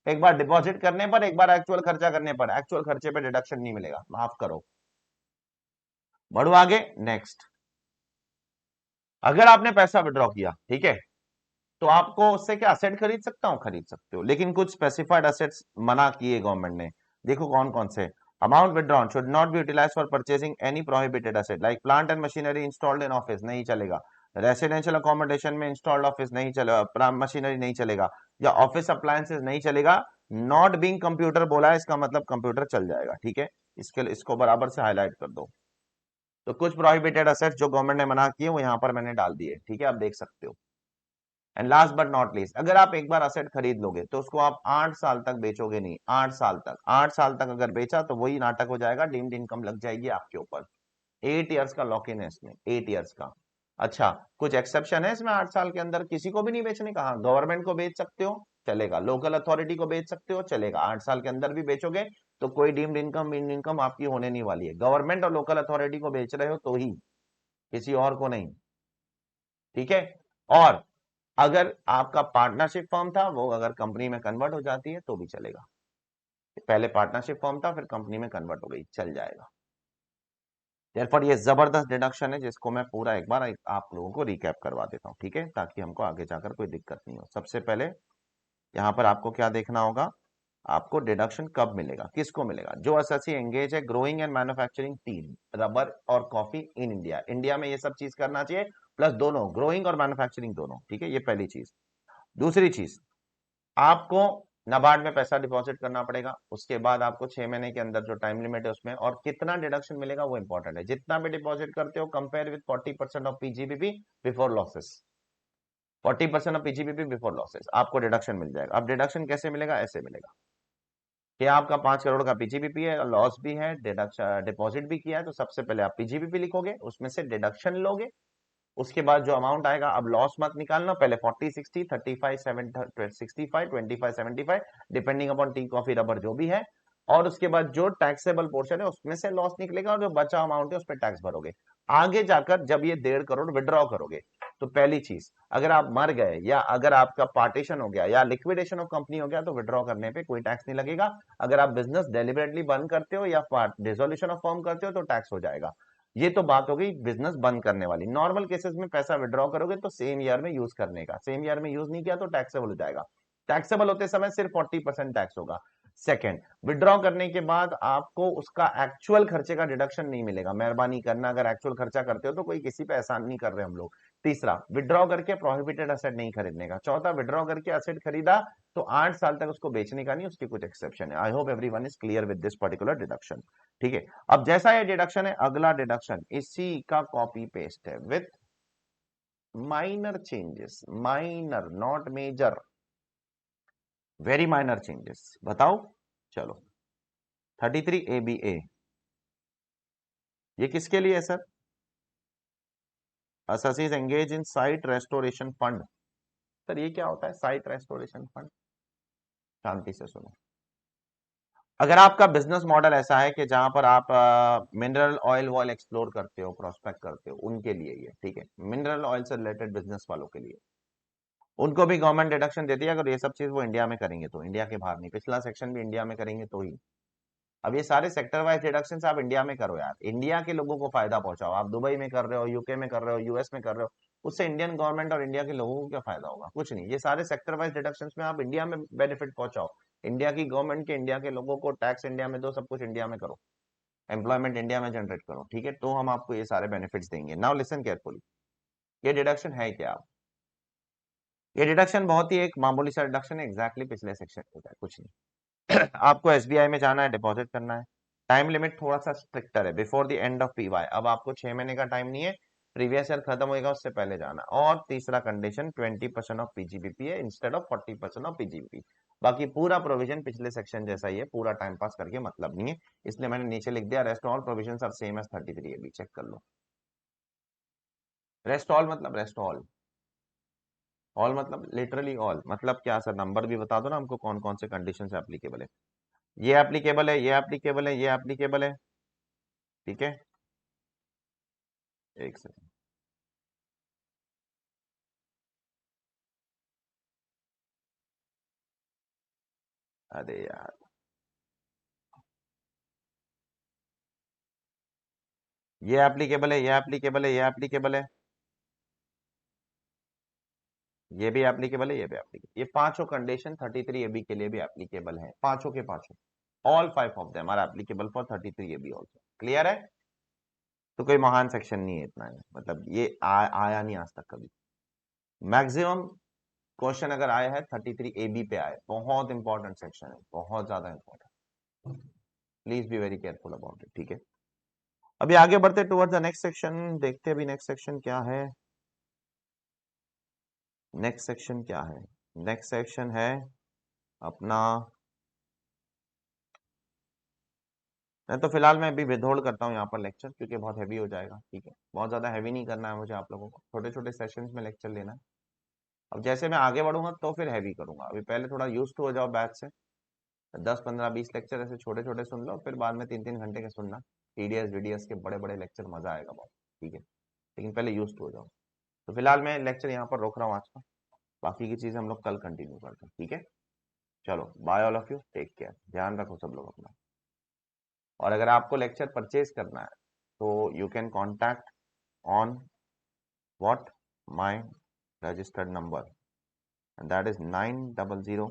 एक बार डिपॉजिट करने पर, एक बार एक्चुअल खर्चा करने पर। एक्चुअल खर्चे पे डिडक्शन नहीं मिलेगा, माफ करो। बढ़ो आगे, नेक्स्ट। अगर आपने पैसा विड्रॉ किया, ठीक है, तो आपको उससे क्या असेट खरीद सकता हूं? खरीद सकते हो, लेकिन कुछ स्पेसिफाइड असेट्स मना किए गवर्नमेंट ने। देखो कौन कौन से। Amount withdrawn should not be utilized for purchasing any prohibited asset like plant and machinery installed in office, नहीं चलेगा। रेसिडेंशियल अकोमोडेशन में इंस्टॉल्ड ऑफिस नहीं चलेगा, मशीनरी नहीं चलेगा। या ऑफिस अप्लायंसेस नहीं चलेगा। नॉट बीइंग कंप्यूटर बोला है, इसका मतलब कंप्यूटर चल जाएगा, ठीक है। इसको बराबर से हाईलाइट कर दो। तो कुछ प्रोहिबिटेड असेट्स जो गवर्नमेंट ने मना किए वो यहां पर मैंने डाल दिए, ठीक है, आप देख सकते हो। And last but not least, अगर आप एक बार असेट खरीद लोगे तो उसको आप 8 साल तक बेचोगे नहीं, 8 साल तक, 8 साल तक अगर बेचा तो वही नाटक हो जाएगा, डीम्ड इनकम लग जाएगी आपके ऊपर। 8 ईयर्स का लॉक इन है इसमें, 8 ईयर्स का। अच्छा, कुछ एक्सेप्शन है इसमें, 8 साल के अंदर किसी को भी नहीं बेचने का। गवर्नमेंट को बेच सकते हो चलेगा, लोकल अथॉरिटी को बेच सकते हो चलेगा, 8 साल के अंदर भी बेचोगे तो कोई डीम्ड इनकम इनकम आपकी होने नहीं वाली है। गवर्नमेंट और लोकल अथॉरिटी को बेच रहे हो तो ही, किसी और को नहीं, ठीक है। और अगर आपका पार्टनरशिप फर्म था वो अगर कंपनी में कन्वर्ट हो जाती है तो भी चलेगा। पहले पार्टनरशिप फर्म था फिर कंपनी में कन्वर्ट हो गई, चल जाएगा। देयरफॉर ये जबरदस्त डिडक्शन है जिसको मैं पूरा एक बार आप लोगों को रिकैप करवा देता हूं, ठीक है, ताकि हमको आगे जाकर कोई दिक्कत नहीं हो। सबसे पहले यहां पर आपको क्या देखना होगा, आपको डिडक्शन कब मिलेगा, किसको मिलेगा, जो एसएससी एंगेज है growing and manufacturing team, rubber और कॉफी इन इंडिया, इंडिया में ये सब चीज करना चाहिए, प्लस दोनों ग्रोइंग और मैन्युफैक्चरिंग दोनों, ठीक है, ये पहली चीज। दूसरी चीज, आपको नाबार्ड में पैसा डिपॉजिट करना पड़ेगा, उसके बाद आपको 6 महीने के अंदर जो टाइम लिमिट है उसमें, और कितना डिडक्शन मिलेगा वो इंपॉर्टेंट है। जितना भी डिपॉजिट करते हो compare with 40% of PGBP before losses, 40% of PGBP before losses आपको डिडक्शन मिल जाएगा। अब डिडक्शन कैसे मिलेगा, ऐसे मिलेगा कि आपका 5 करोड़ का पीजीबीपी है, लॉस भी है, डिडक्शन डिपॉजिट भी किया है, तो सबसे पहले आप पीजीबीपी लिखोगे, उसमें से डिडक्शन लोगे, उसके बाद जो अमाउंट आएगा, अब लॉस मत निकालना, पहले 40 60 35 7 65 25 75 depending upon T coffee rubber जो भी है, और उसके बाद जो टैक्सेबल पोर्शन है उसमें से लॉस निकलेगा और जो बचा अमाउंट है उस पर टैक्स भरोगे। आगे जाकर जब ये 1.5 करोड़ विड्रॉ करोगे तो पहली चीज, अगर आप मर गए या अगर आपका पार्टीशन हो गया या लिक्विडेशन ऑफ कंपनी हो गया तो विड्रॉ करने पे कोई टैक्स नहीं लगेगा। अगर आप बिजनेस डेलिबरेटली बंद करते हो या डिसोल्यूशन ऑफ फॉर्म करते हो तो टैक्स हो जाएगा। ये तो बात हो गई बिजनेस बंद करने वाली। नॉर्मल केसेस में पैसा विड्रॉ करोगे तो सेम ईयर में यूज करने का, सेम ईयर में यूज नहीं किया तो टैक्सेबल हो जाएगा। टैक्सेबल होते समय सिर्फ 40% टैक्स होगा। सेकंड, विड्रॉ करने के बाद आपको उसका एक्चुअल खर्चे का डिडक्शन नहीं मिलेगा, मेहरबानी करना, अगर एक्चुअल खर्चा करते हो तो कोई किसी पे एहसान नहीं कर रहे हम लोग। तीसरा, विड्रॉ करके प्रोहिबिटेड एसेट नहीं खरीदने का। चौथा, विड्रॉ करके एसेट खरीदा तो 8 साल तक उसको बेचने का नहीं, उसकी कुछ एक्सेप्शन है। I hope everyone is clear with this particular deduction, ठीक है। अब जैसा ये डिडक्शन है, अगला डिडक्शन इसी का कॉपी पेस्ट है with minor changes, minor not major, very minor changes. बताओ, चलो 33 ABA, ये किसके लिए है sir? Assessees engaged in site restoration fund. Sir ये क्या होता है साइट रेस्टोरेशन फंड? शांति से सुनो। अगर आपका बिजनेस मॉडल ऐसा है कि जहां पर आप मिनरल ऑयल वॉयल एक्सप्लोर करते हो, प्रोस्पेक्ट करते हो, उनके लिए ये ठीक है, मिनरल ऑयल से रिलेटेड बिजनेस वालों के लिए उनको भी गवर्नमेंट डिडक्शन देती है अगर ये सब चीज वो इंडिया में करेंगे तो, इंडिया के बाहर नहीं। पिछला सेक्शन भी इंडिया में करेंगे तो ही। अब ये सारे सेक्टर वाइज डिडक्शन आप इंडिया में करो यार, इंडिया के लोगों को फायदा पहुंचाओ। आप दुबई में कर रहे हो, यूके में कर रहे हो, यूएस में कर रहे हो, उससे इंडियन गवर्नमेंट और इंडिया के लोगों को क्या फायदा होगा? कुछ नहीं। ये सारे सेक्टर वाइज डिडक्शन में आप इंडिया में बेनिफिट पहुंचाओ, इंडिया की गवर्नमेंट के, इंडिया के लोगों को टैक्स इंडिया में दो, सब कुछ इंडिया में करो, एम्प्लॉयमेंट इंडिया में जनरेट करो, ठीक है, तो हम आपको ये सारे बेनिफिट्स देंगे। नाउ लिसन केयरफुली, ये डिडक्शन है क्या? ये डिडक्शन बहुत ही एक मामूली सा डिडक्शन है, एग्जैक्टली पिछले सेक्शन होता है, कुछ नहीं। आपको एसबीआई में जाना है, डिपॉजिट करना है, टाइम लिमिट थोड़ा सा स्ट्रिक्टर है, before the end of PY. अब आपको 6 महीने का टाइम नहीं है, प्रीवियस ईयर खत्म होगा उससे पहले जाना। और तीसरा कंडीशन 20% ऑफ पीजीबीपी है इंस्टेड ऑफ 40% ऑफ पीजीबीपी। बाकी पूरा प्रोविजन पिछले सेक्शन जैसा ही है, पूरा टाइम पास करके मतलब नहीं है, इसलिए मैंने नीचे लिख दिया rest all provision are same as 33 A B. Check कर लो, रेस्ट ऑल मतलब रेस्ट ऑल, ऑल मतलब लिटरली ऑल, मतलब क्या सर नंबर भी बता दो ना हमको कौन कौन से कंडीशन से एप्लीकेबल है। ये एप्लीकेबल है, ये एप्लीकेबल है, ये एप्लीकेबल है, ठीक है। एक सेकंड, अरे यार, ये एप्लीकेबल है, ये एप्लीकेबल है, ये एप्लीकेबल है, ये भी एप्लीकेबल है, ये भी एप्लीकेबल, ये पांचों कंडीशन 33 एबी के लिए भी एप्लीकेबल है, पांचों के पांचों, all 5 of them are applicable for 33 AB also. Clear है? तो कोई महान सेक्शन नहीं है इतना है, मतलब ये आया नहीं आज तक कभी। मैक्सिमम क्वेश्चन अगर आया है 33 AB पे आए, बहुत इंपॉर्टेंट सेक्शन है, बहुत ज्यादा important, please be very careful about it, ठीक है। अभी आगे बढ़ते टुवर्ड्स द नेक्स्ट सेक्शन, देखते हैं अभी नेक्स्ट सेक्शन क्या है। नेक्स्ट सेक्शन क्या है? नेक्स्ट सेक्शन है अपना, मैं तो फिलहाल मैं अभी विथहोल्ड करता हूँ यहाँ पर लेक्चर, क्योंकि बहुत हैवी हो जाएगा, ठीक है। बहुत ज्यादा हैवी नहीं करना है मुझे आप लोगों को, छोटे छोटे सेशंस में लेक्चर लेना है। अब जैसे मैं आगे बढ़ूंगा तो फिर हैवी करूंगा, अभी पहले थोड़ा यूज टू हो जाओ बैच से। 10 15 20 लेक्चर ऐसे छोटे छोटे सुन लो, फिर बाद में 3 3 घंटे के सुनना, टीडीएस वीडीएस के बड़े बड़े लेक्चर, मजा आएगा बहुत, ठीक है। लेकिन पहले यूज टू हो जाओ। तो फिलहाल मैं लेक्चर यहाँ पर रोक रहा हूँ आज का, बाकी की चीजें हम लोग कल कंटिन्यू करते हैं, ठीक है। चलो bye all of you, take care, ध्यान रखो सब लोग अपना। और अगर आपको लेक्चर परचेज करना है तो you can contact on what, my registered number, and that is 900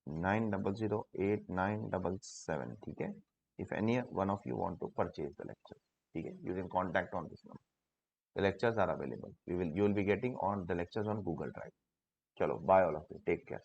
900 8977, ठीक है। if any one of you want to purchase the lecture, ठीक है, you can contact on this number. The lectures are available, you will be getting on the lectures on Google Drive. चलो bye all of you, take care.